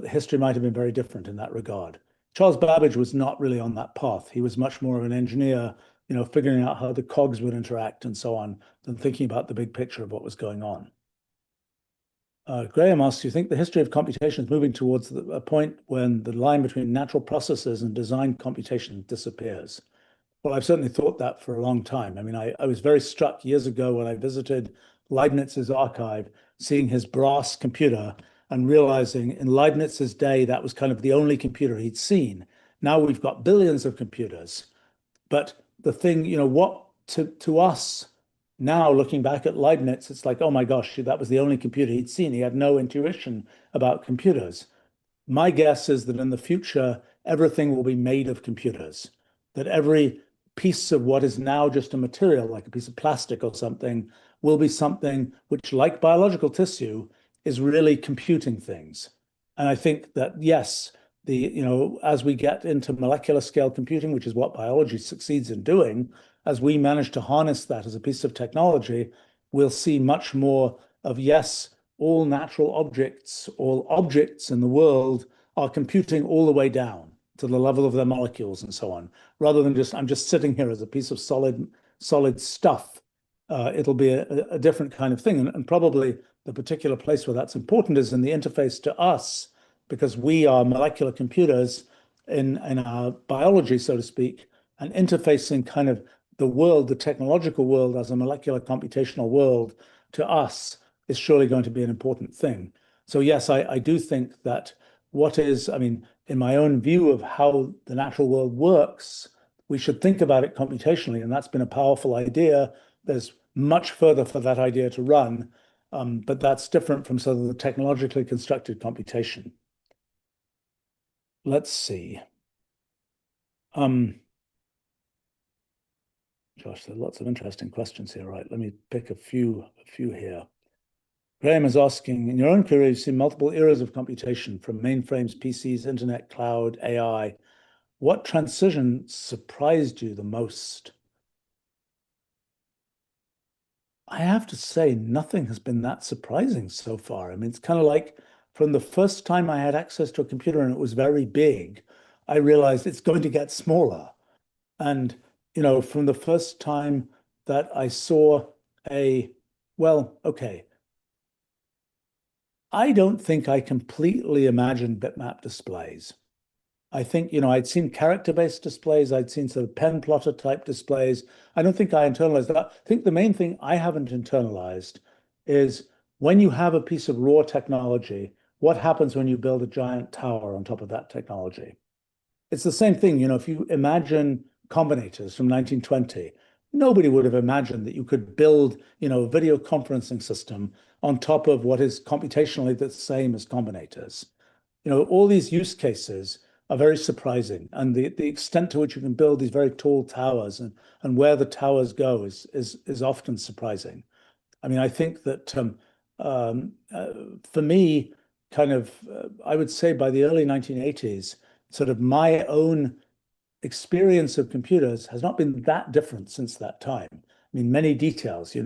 A: history might have been very different in that regard. Charles Babbage was not really on that path. He was much more of an engineer, figuring out how the cogs would interact and so on, than thinking about the big picture of what was going on. Graham asks, do you think the history of computation is moving towards a point when the line between natural processes and design computation disappears? Well, I've certainly thought that for a long time. I mean, I was very struck years ago when I visited Leibniz's archive, seeing his brass computer and realizing in Leibniz's day, that was kind of the only computer he'd seen. Now we've got billions of computers. But the thing, what to us now, looking back at Leibniz, it's like, oh my gosh, that was the only computer he'd seen. He had no intuition about computers. My guess is that in the future, everything will be made of computers, that every piece of what is now just a material, like a piece of plastic or something, will be something which, like biological tissue, is really computing things. And I think that, yes, as we get into molecular scale computing, which is what biology succeeds in doing, as we manage to harness that as a piece of technology, we'll see much more of, yes, all natural objects, all objects in the world are computing all the way down to the level of their molecules and so on, rather than I'm just sitting here as a piece of solid stuff. It'll be a different kind of thing. And probably the particular place where that's important is in the interface to us, because we are molecular computers in our biology, so to speak, and interfacing kind of the world, the technological world as a molecular computational world to us is surely going to be an important thing. So yes, I do think that in my own view of how the natural world works, we should think about it computationally, and that's been a powerful idea. There's much further for that idea to run, but that's different from sort of the technologically constructed computation. Let's see. Gosh, there are lots of interesting questions here. Right, let me pick a few here. Graham is asking, in your own career, you've seen multiple eras of computation, from mainframes, PCs, internet, cloud, AI. What transition surprised you the most? I have to say, nothing has been that surprising so far. I mean, it's kind of like from the first time I had access to a computer and it was very big, I realized it's going to get smaller. And, from the first time that I saw okay, I don't think I completely imagined bitmap displays. I think, I'd seen character-based displays, I'd seen sort of pen plotter type displays. I don't think I internalized that. I think the main thing I haven't internalized is when you have a piece of raw technology, what happens when you build a giant tower on top of that technology? It's the same thing, if you imagine combinators from 1920, nobody would have imagined that you could build, a video conferencing system on top of what is computationally the same as combinators. All these use cases are very surprising, and the extent to which you can build these very tall towers and where the towers go is often surprising. I mean, I think that for me, I would say by the early 1980s, sort of my own experience of computers has not been that different since that time. I mean, many details,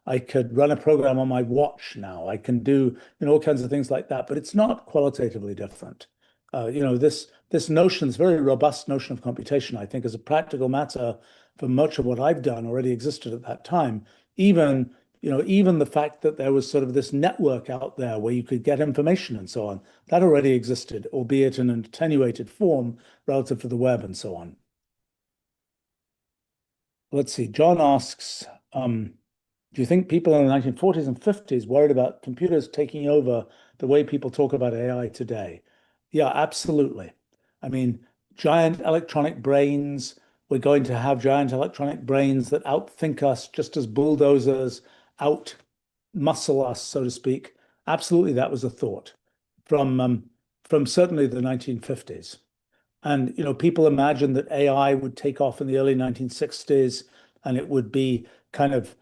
A: I could run a program on my watch now. I can do, all kinds of things like that, but it's not qualitatively different. This notion, this very robust notion of computation, I think, as a practical matter for much of what I've done already existed at that time. Even the fact that there was sort of this network out there where you could get information and so on, that already existed, albeit in an attenuated form relative to the web and so on. Let's see, John asks, do you think people in the 1940s and 50s worried about computers taking over the way people talk about AI today? Yeah, absolutely. I mean, giant electronic brains, we're going to have giant electronic brains that outthink us just as bulldozers muscle us, so to speak. Absolutely, that was a thought from certainly the 1950s. And people imagined that AI would take off in the early 1960s, and it would be kind of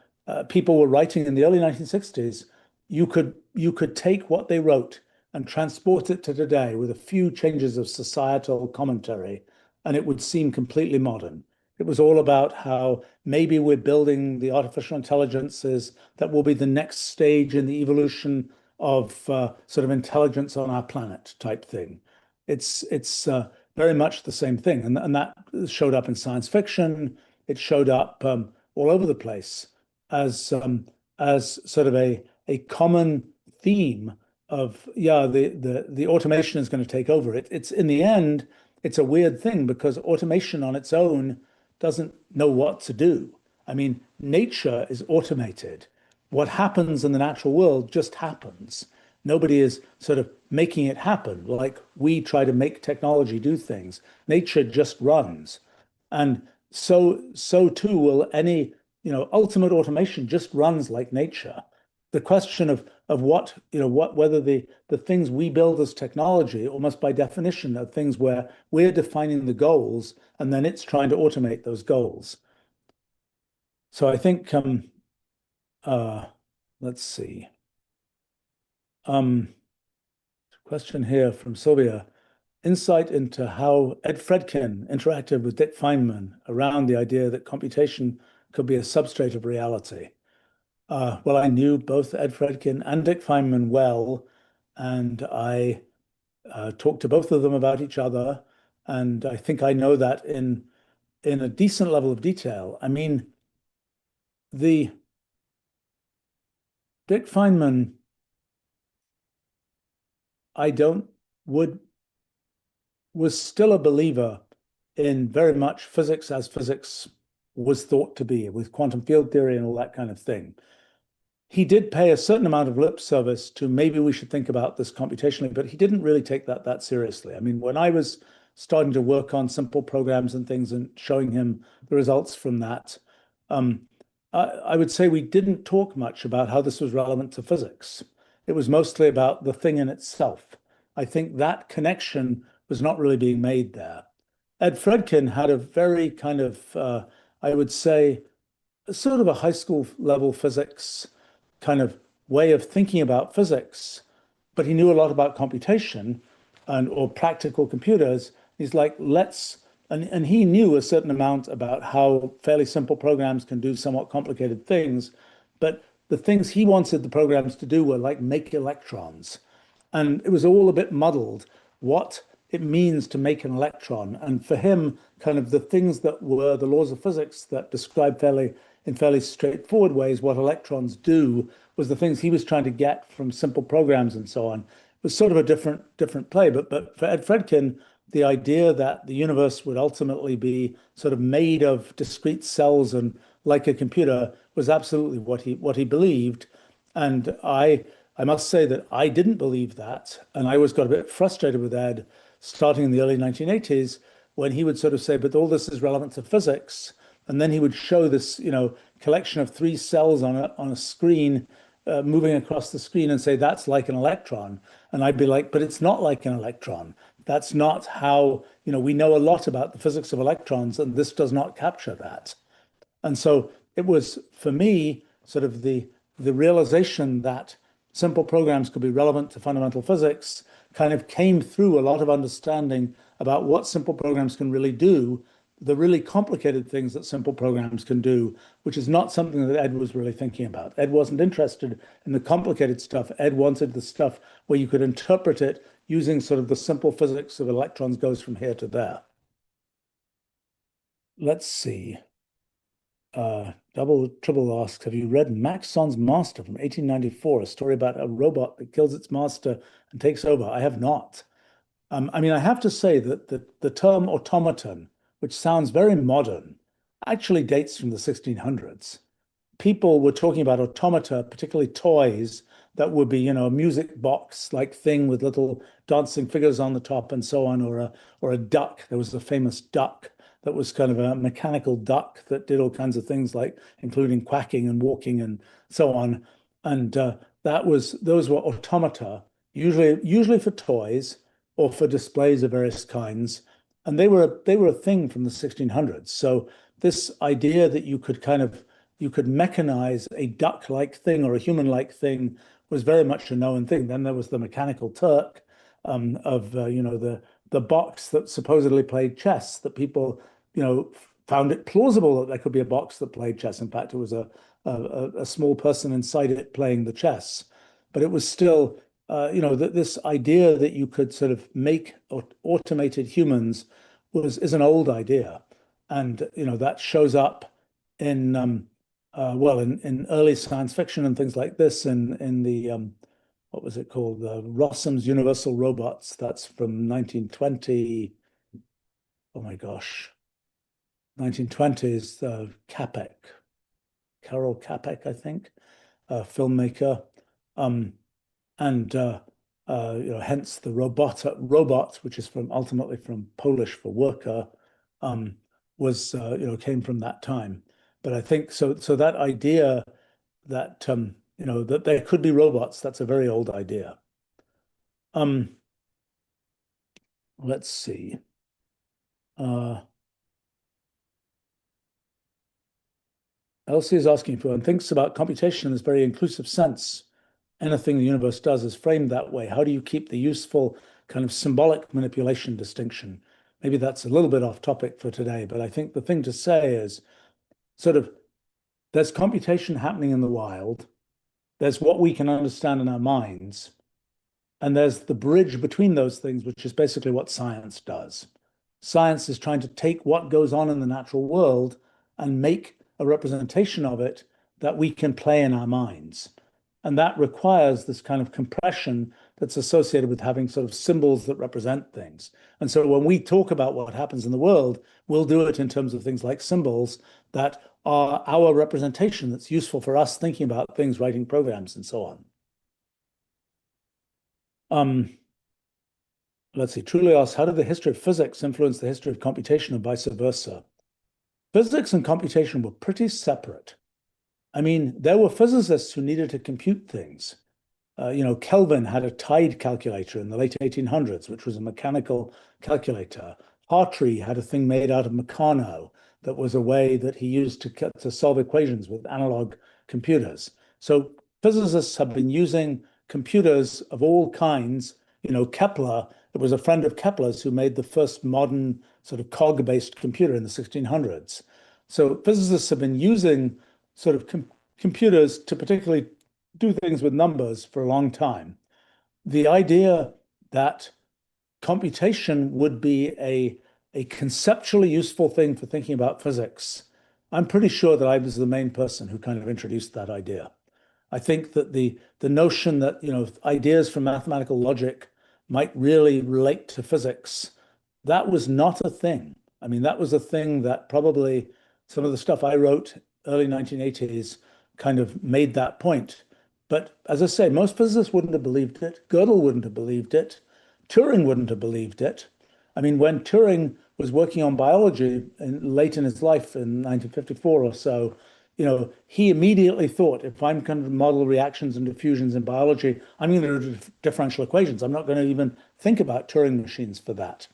A: people were writing in the early 1960s. You could take what they wrote and transport it to today with a few changes of societal commentary, and it would seem completely modern. It was all about how maybe we're building the artificial intelligences that will be the next stage in the evolution of sort of intelligence on our planet type thing. It's very much the same thing, and that showed up in science fiction. It showed up all over the place as sort of a common theme of, yeah, the automation is going to take over. It's in the end, it's a weird thing because automation on its own doesn't know what to do. I mean, nature is automated. What happens in the natural world just happens. Nobody is sort of making it happen like we try to make technology do things. Nature just runs. And so too will any, ultimate automation just runs like nature. The question of what, whether the things we build as technology, almost by definition, are things where we're defining the goals and then it's trying to automate those goals. So I think let's see. Question here from Sylvia. Insight into how Ed Fredkin interacted with Dick Feynman around the idea that computation could be a substrate of reality. Well, I knew both Ed Fredkin and Dick Feynman well, and I talked to both of them about each other, and I think I know that in a decent level of detail. I mean, the Dick Feynman, was still a believer in very much physics as physics was thought to be, with quantum field theory and all that kind of thing. He did pay a certain amount of lip service to maybe we should think about this computationally, but he didn't really take that seriously. I mean, when I was starting to work on simple programs and things and showing him the results from that, I would say we didn't talk much about how this was relevant to physics. It was mostly about the thing in itself. I think that connection was not really being made there. Ed Fredkin had a very kind of, I would say, sort of a high school level physics kind of way of thinking about physics, but he knew a lot about computation or practical computers. He's like, and he knew a certain amount about how fairly simple programs can do somewhat complicated things, but the things he wanted the programs to do were like make electrons. And it was all a bit muddled what it means to make an electron. And for him, kind of the things that were the laws of physics that describe in fairly straightforward ways what electrons do was the things he was trying to get from simple programs and so on. It was sort of a different play. But for Ed Fredkin, the idea that the universe would ultimately be sort of made of discrete cells and like a computer was absolutely what he believed. And I must say that I didn't believe that. And I always got a bit frustrated with Ed starting in the early 1980s when he would sort of say, but all this is relevant to physics. And then he would show this, collection of 3 cells on a screen moving across the screen and say, that's like an electron. And I'd be like, but it's not like an electron. That's not how, we know a lot about the physics of electrons, and this does not capture that. And so it was, for me, sort of the realization that simple programs could be relevant to fundamental physics kind of came through a lot of understanding about what simple programs can really do, the really complicated things that simple programs can do, which is not something that Ed was really thinking about. Ed wasn't interested in the complicated stuff. Ed wanted the stuff where you could interpret it using sort of the simple physics of electrons goes from here to there. Let's see. Double Triple asks, have you read Maxon's Master from 1894, a story about a robot that kills its master and takes over? I have not. I mean, I have to say that the term automaton, which sounds very modern, actually dates from the 1600s. People were talking about automata, particularly toys, that would be, a music box like thing with little dancing figures on the top and so on, or a duck. There was a famous duck that was kind of a mechanical duck that did all kinds of things like including quacking and walking and so on. And those were automata, usually for toys or for displays of various kinds. And they were a thing from the 1600s. So this idea that you could mechanize a duck-like thing or a human-like thing was very much a known thing. Then there was the Mechanical Turk, of the box that supposedly played chess, that people found it plausible that there could be a box that played chess. In fact, it was a small person inside it playing the chess, but it was still this idea that you could sort of make automated humans is an old idea, and that shows up in in early science fiction and things like this, in the what was it called? Rossum's Universal Robots. That's from 1920. Oh my gosh, 1920s. Capek, Carol Capek, I think, filmmaker, and hence the robot, which is ultimately from Polish for worker, was came from that time. But I think so. So that idea that that there could be robots, that's a very old idea. Let's see. Elsie is asking for, and thinks about computation in this very inclusive sense. Anything the universe does is framed that way. How do you keep the useful kind of symbolic manipulation distinction? Maybe that's a little bit off topic for today, but I think the thing to say is sort of there's computation happening in the wild. There's what we can understand in our minds. And there's the bridge between those things, which is basically what science does. Science is trying to take what goes on in the natural world and make a representation of it that we can play in our minds. And that requires this kind of compression that's associated with having sort of symbols that represent things. And so when we talk about what happens in the world, we'll do it in terms of things like symbols that are our representation that's useful for us thinking about things, writing programs, and so on. Let's see, Truly asks, how did the history of physics influence the history of computation and vice versa? Physics and computation were pretty separate. I mean, there were physicists who needed to compute things. Kelvin had a tide calculator in the late 1800s, which was a mechanical calculator. Hartree had a thing made out of Meccano that was a way that he used to solve equations with analog computers. So physicists have been using computers of all kinds. Kepler, it was a friend of Kepler's who made the first modern sort of cog-based computer in the 1600s. So physicists have been using sort of computers to particularly do things with numbers for a long time. The idea that computation would be a conceptually useful thing for thinking about physics, I'm pretty sure that I was the main person who kind of introduced that idea. I think that the notion that ideas from mathematical logic might really relate to physics, that was not a thing. I mean, that was a thing that probably some of the stuff I wrote early 1980s kind of made that point. But as I say, most physicists wouldn't have believed it. Gödel wouldn't have believed it. Turing wouldn't have believed it. I mean, when Turing was working on biology late in his life in 1954 or so, he immediately thought, if I'm going to model reactions and diffusions in biology, I'm going to do differential equations. I'm not going to even think about Turing machines for that.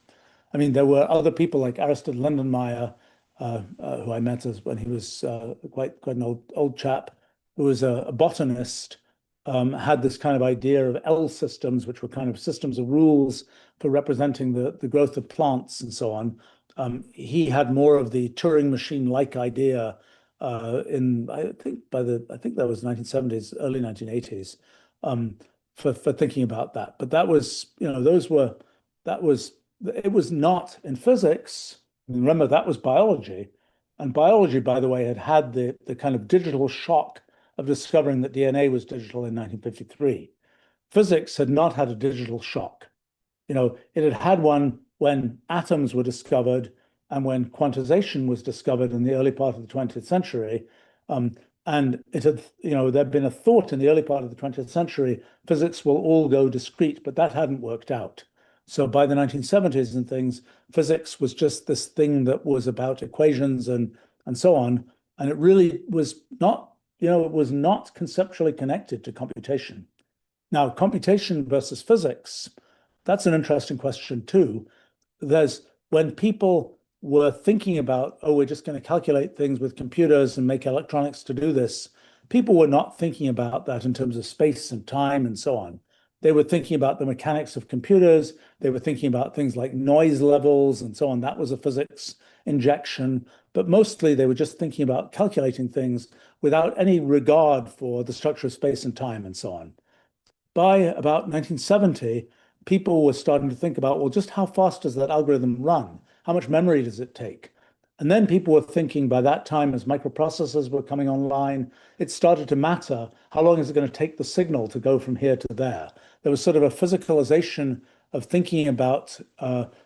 A: I mean, there were other people like Aristide Lindenmayer, who I met when he was quite an old chap, who was a botanist, had this kind of idea of L systems, which were kind of systems of rules for representing the growth of plants and so on. He had more of the Turing machine-like idea I think that was 1970s, early 1980s, for thinking about that. But that was, it was not in physics. Remember, that was biology. And biology, by the way, had the kind of digital shock of discovering that DNA was digital in 1953. Physics had not had a digital shock. It had one when atoms were discovered and when quantization was discovered in the early part of the 20th century. And it had, there'd been a thought in the early part of the 20th century, physics will all go discrete, but that hadn't worked out. So by the 1970s and things, physics was just this thing that was about equations and so on. And it really was not, it was not conceptually connected to computation. Now, computation versus physics, that's an interesting question too. When people were thinking about, oh, we're just going to calculate things with computers and make electronics to do this, people were not thinking about that in terms of space and time and so on. They were thinking about the mechanics of computers. They were thinking about things like noise levels and so on. That was a physics injection. But mostly they were just thinking about calculating things without any regard for the structure of space and time and so on. By about 1970, people were starting to think about, well, just how fast does that algorithm run? How much memory does it take? And then people were thinking by that time, as microprocessors were coming online, it started to matter how long is it going to take the signal to go from here to there. There was sort of a physicalization of thinking about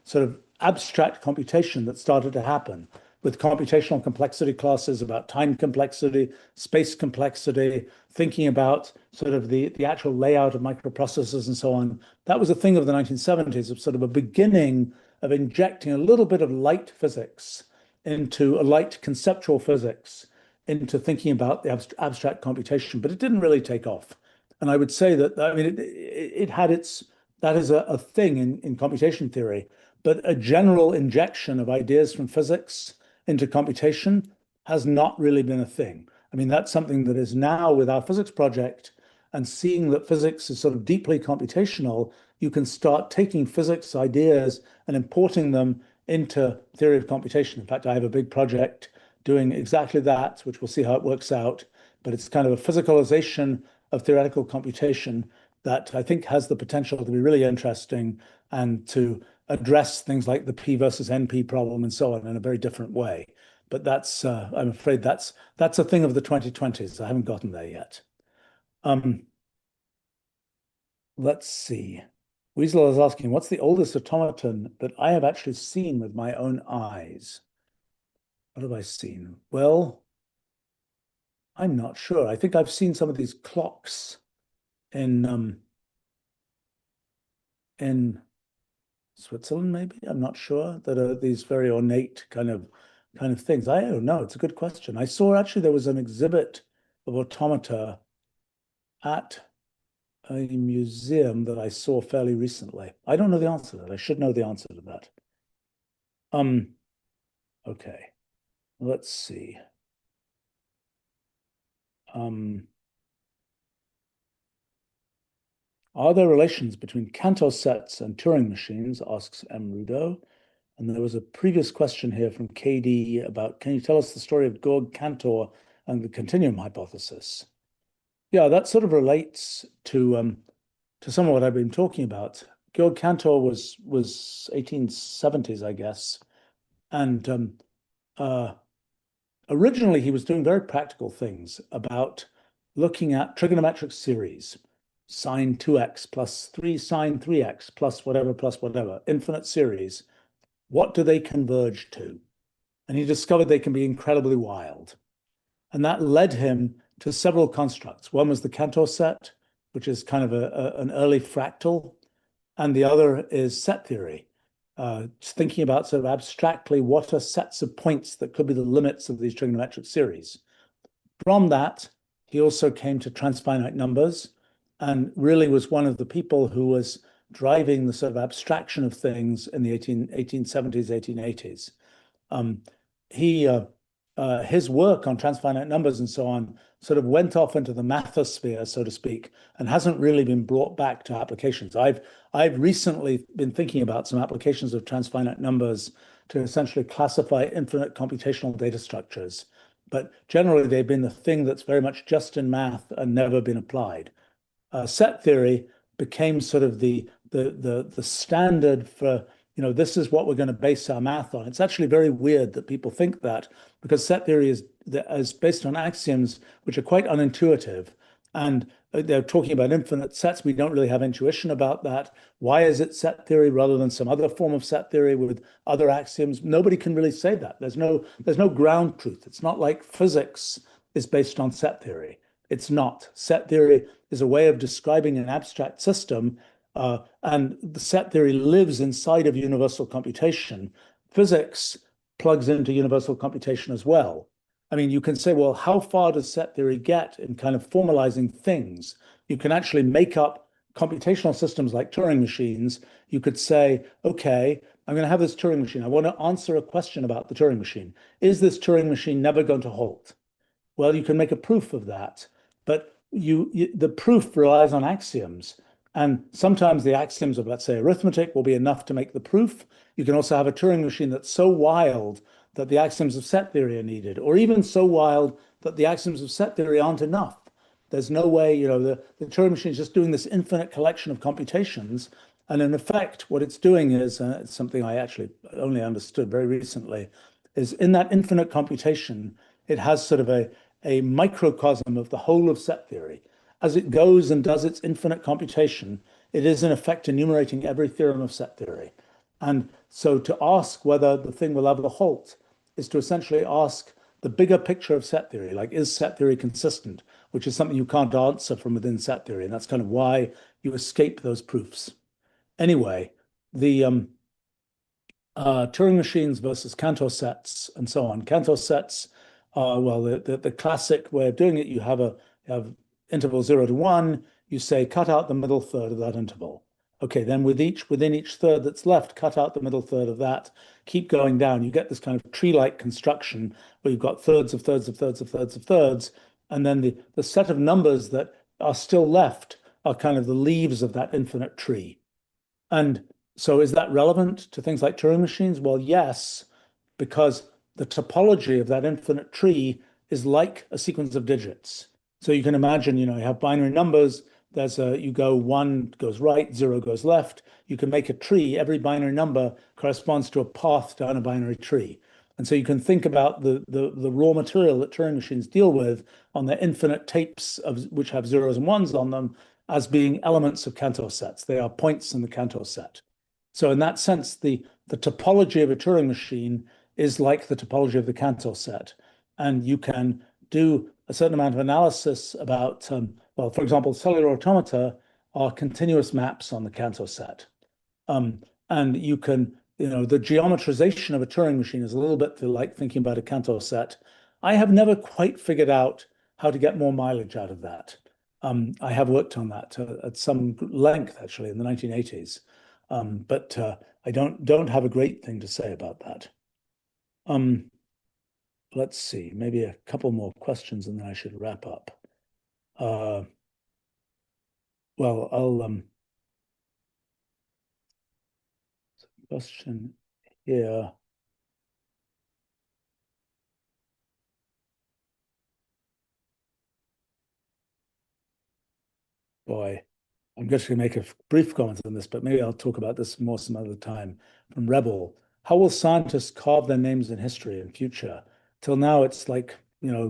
A: sort of abstract computation that started to happen with computational complexity classes about time complexity, space complexity, thinking about sort of the actual layout of microprocessors and so on. That was a thing of the 1970s, of sort of a beginning of injecting a little bit of light physics into a light conceptual physics into thinking about the abstract computation, but it didn't really take off. And I would say that, I mean, it had that is a thing in computation theory, but a general injection of ideas from physics into computation has not really been a thing. I mean, that's something that is now with our physics project, and seeing that physics is sort of deeply computational, you can start taking physics ideas and importing them into theory of computation. In fact, I have a big project doing exactly that, which we'll see how it works out. But it's kind of a physicalization of theoretical computation that I think has the potential to be really interesting and to address things like the P versus NP problem and so on in a very different way. But that's, I'm afraid that's a thing of the 2020s. I haven't gotten there yet. Let's see. Weasel is asking, what's the oldest automaton that I have actually seen with my own eyes? What have I seen? Well, I'm not sure. I think I've seen some of these clocks in Switzerland, maybe. I'm not sure. That are these very ornate kind of things. I don't know. It's a good question. I saw actually there was an exhibit of automata at a museum that I saw fairly recently. I don't know the answer to that. I should know the answer to that. Okay. Let's see. Are there relations between Cantor sets and Turing machines, asks M. Rudo. And there was a previous question here from KD about, can you tell us the story of Georg Cantor and the continuum hypothesis? Yeah, that sort of relates to some of what I've been talking about. Georg Cantor was 1870s, I guess. And originally he was doing very practical things about looking at trigonometric series, sine 2x plus 3 sine 3x plus whatever, infinite series. What do they converge to? And he discovered they can be incredibly wild. And that led him to several constructs. One was the Cantor set, which is kind of an early fractal. And the other is set theory, thinking about sort of abstractly what are sets of points that could be the limits of these trigonometric series. From that, he also came to transfinite numbers and really was one of the people who was driving the sort of abstraction of things in the 1870s, 1880s. His work on transfinite numbers and so on sort of went off into the mathosphere, so to speak, and hasn't really been brought back to applications. I've recently been thinking about some applications of transfinite numbers to essentially classify infinite computational data structures. But generally, they've been the thing that's very much just in math and never been applied. Set theory became sort of the standard for, this is what we're going to base our math on. It's actually very weird that people think that, because set theory is based on axioms which are quite unintuitive. And they're talking about infinite sets. We don't really have intuition about that. Why is it set theory rather than some other form of set theory with other axioms? Nobody can really say that. There's no ground truth. It's not like physics is based on set theory. It's not. Set theory is a way of describing an abstract system, and the set theory lives inside of universal computation. Physics plugs into universal computation as well. I mean, you can say, well, how far does set theory get in kind of formalizing things? You can actually make up computational systems like Turing machines. You could say, okay, I'm going to have this Turing machine. I want to answer a question about the Turing machine. Is this Turing machine never going to halt? Well, you can make a proof of that, but the proof relies on axioms. And sometimes the axioms of, let's say, arithmetic will be enough to make the proof. You can also have a Turing machine that's so wild that the axioms of set theory are needed, or even so wild that the axioms of set theory aren't enough. There's no way, the Turing machine is just doing this infinite collection of computations. And in effect, what it's doing is, it's something I actually only understood very recently, is in that infinite computation, it has sort of a microcosm of the whole of set theory. As it goes and does its infinite computation, it is in effect enumerating every theorem of set theory. And so to ask whether the thing will ever halt is to essentially ask the bigger picture of set theory, like is set theory consistent, which is something you can't answer from within set theory. And that's kind of why you escape those proofs. Anyway, the Turing machines versus Cantor sets and so on. Cantor sets are, well, the classic way of doing it, you have interval 0 to 1, you say cut out the middle third of that interval. Okay, then within each third that's left, cut out the middle third of that, keep going down. You get this kind of tree-like construction where you've got thirds of thirds of thirds of thirds of thirds, and then the set of numbers that are still left are kind of the leaves of that infinite tree. And so is that relevant to things like Turing machines? Well, yes, because the topology of that infinite tree is like a sequence of digits. So you can imagine, you have binary numbers. You go 1 goes right, 0 goes left. You can make a tree. Every binary number corresponds to a path down a binary tree. And so you can think about the raw material that Turing machines deal with on their infinite tapes which have zeros and ones on them as being elements of Cantor sets. They are points in the Cantor set. So in that sense, the topology of a Turing machine is like the topology of the Cantor set. And you can do a certain amount of analysis about, well, for example, cellular automata are continuous maps on the Cantor set. And you can, the geometrization of a Turing machine is a little bit like thinking about a Cantor set. I have never quite figured out how to get more mileage out of that. I have worked on that at some length, actually, in the 1980s. But I don't have a great thing to say about that. Let's see, maybe a couple more questions and then I should wrap up. Well, I'll question here. Boy, I'm just going to make a brief comment on this, but maybe I'll talk about this more some other time. From Rebel, how will scientists carve their names in history in future? Till now, it's like,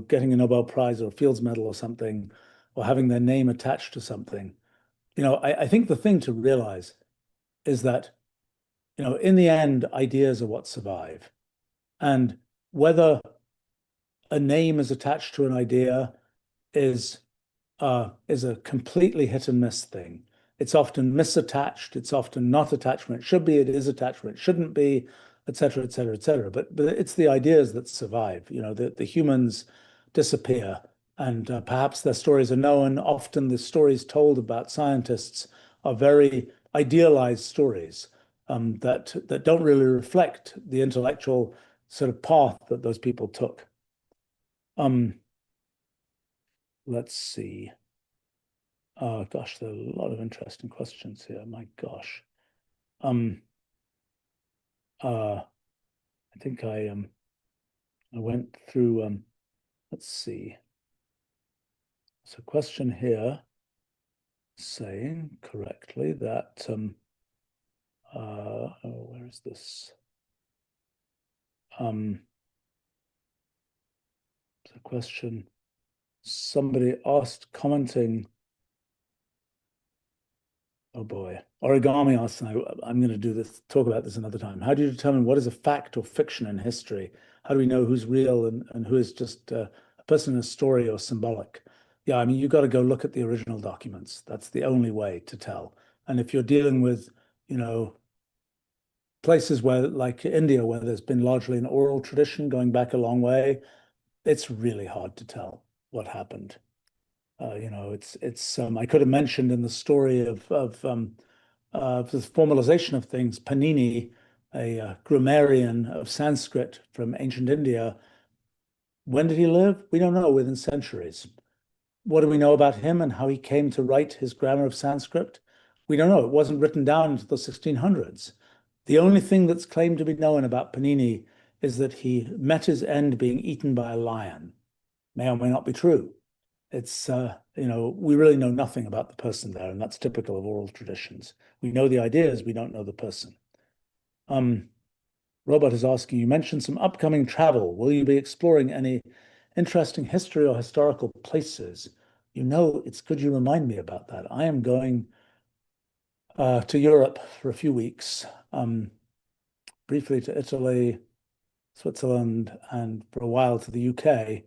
A: getting a Nobel Prize or a Fields Medal or something, or having their name attached to something. I think the thing to realize is that, in the end, ideas are what survive. And whether a name is attached to an idea is a completely hit and miss thing. It's often misattached. It's often not attached when it should be. It is attached when it shouldn't be, et cetera, et cetera, et cetera. But it's the ideas that survive. The humans disappear, and perhaps their stories are known. Often the stories told about scientists are very idealized stories that don't really reflect the intellectual sort of path that those people took. Let's see. Oh gosh, there are a lot of interesting questions here. My gosh. I think I went through let's see. There's a question here saying correctly that oh, where is this? It's a question somebody asked commenting. Oh boy, origami asks, and I'm going to talk about this another time. How do you determine what is a fact or fiction in history? How do we know who's real and who is just a person in a story or symbolic? Yeah, I mean, you've got to go look at the original documents. That's the only way to tell. And if you're dealing with, places where, like India, where there's been largely an oral tradition going back a long way, it's really hard to tell what happened. It's I could have mentioned in the story of the formalization of things, Panini, a grammarian of Sanskrit from ancient India. When did he live? We don't know, within centuries. What do we know about him and how he came to write his grammar of Sanskrit? We don't know. It wasn't written down until the 1600s. The only thing that's claimed to be known about Panini is that he met his end being eaten by a lion. May or may not be true. It's, we really know nothing about the person there, and that's typical of oral traditions. We know the ideas, we don't know the person. Robert is asking, you mentioned some upcoming travel. Will you be exploring any interesting history or historical places? It's good you remind me about that. I am going to Europe for a few weeks, briefly to Italy, Switzerland, and for a while to the UK.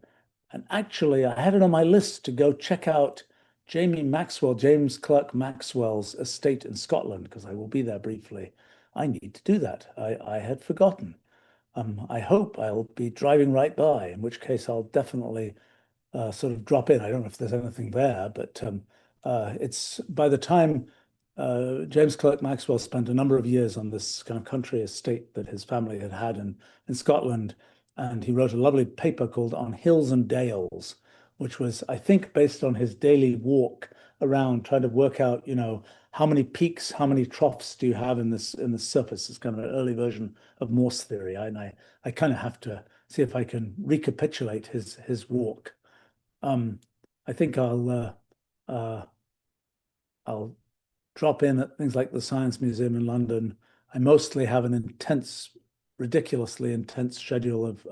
A: And actually, I had it on my list to go check out James Clerk Maxwell's estate in Scotland, because I will be there briefly. I need to do that. I had forgotten. I hope I'll be driving right by, in which case I'll definitely sort of drop in. I don't know if there's anything there, but it's by the time James Clerk Maxwell spent a number of years on this kind of country estate that his family had had in Scotland, and he wrote a lovely paper called On Hills and Dales, which was, I think, based on his daily walk around trying to work out, how many peaks, how many troughs do you have in the surface? It's kind of an early version of Morse theory. And I kind of have to see if I can recapitulate his walk. I think I'll drop in at things like the Science Museum in London. I mostly have an ridiculously intense schedule of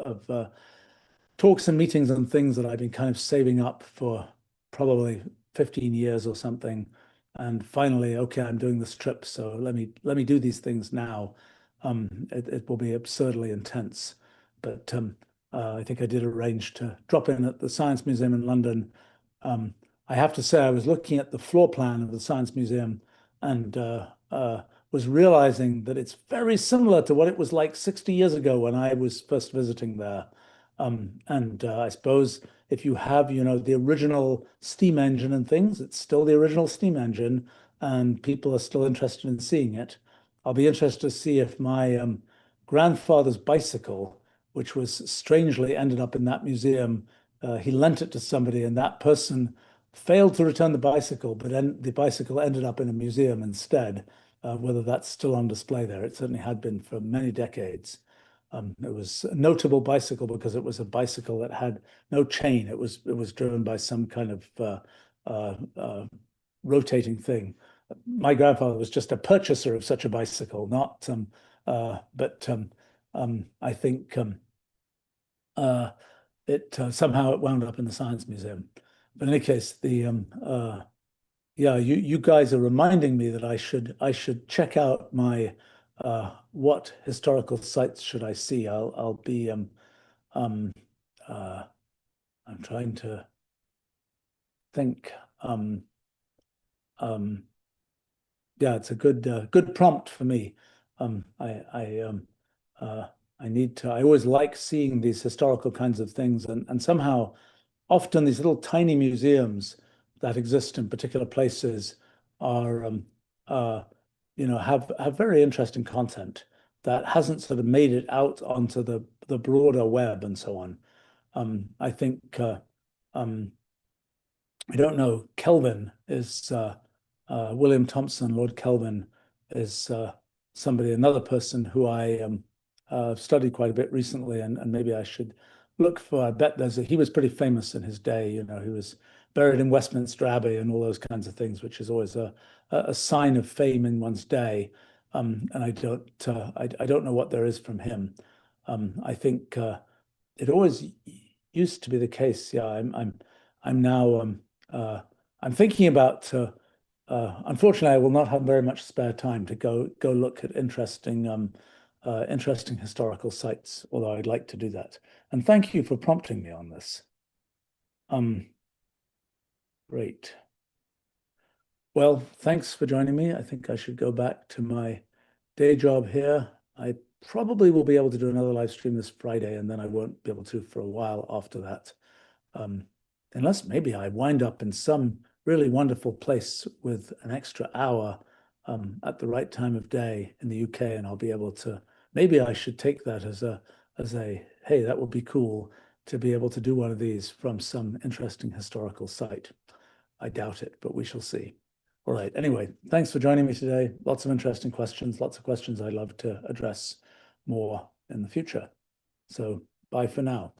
A: talks and meetings and things that I've been kind of saving up for probably 15 years or something. And finally, okay, I'm doing this trip, so let me do these things now. It will be absurdly intense, but I think I did arrange to drop in at the Science Museum in London. I have to say, I was looking at the floor plan of the Science Museum and was realizing that it's very similar to what it was like 60 years ago when I was first visiting there. And I suppose if you have, the original steam engine and things, it's still the original steam engine, and people are still interested in seeing it. I'll be interested to see if my grandfather's bicycle, which was strangely ended up in that museum, he lent it to somebody, and that person failed to return the bicycle, but then the bicycle ended up in a museum instead. Whether that's still on display there, it certainly had been for many decades. It was a notable bicycle because it was a bicycle that had no chain. It was driven by some kind of rotating thing. My grandfather was just a purchaser of such a bicycle, not but I think it somehow it wound up in the Science Museum. But in any case, you guys are reminding me that I should check out my what historical sites should I see? I'll be I'm trying to think. Yeah, it's a good prompt for me. I need to. I always like seeing these historical kinds of things, and somehow, often these little tiny museums that exist in particular places are have very interesting content that hasn't sort of made it out onto the broader web and so on. I think I don't know. Kelvin is William Thompson, Lord Kelvin is another person who I studied quite a bit recently, and maybe I should look for. I bet he was pretty famous in his day. He was buried in Westminster Abbey and all those kinds of things, which is always a sign of fame in one's day. And I don't know what there is from him. I think it always used to be the case. Yeah, I'm now I'm thinking about. Unfortunately, I will not have very much spare time to go look at interesting historical sites, although I'd like to do that. And thank you for prompting me on this. Great. Well, thanks for joining me. I think I should go back to my day job here. I probably will be able to do another live stream this Friday, and then I won't be able to for a while after that. Unless maybe I wind up in some really wonderful place with an extra hour at the right time of day in the UK, and I'll be able to, maybe I should take that as a, hey, that would be cool to be able to do one of these from some interesting historical site. I doubt it, but we shall see. All right. Anyway, thanks for joining me today. Lots of interesting questions, lots of questions I'd love to address more in the future. So bye for now.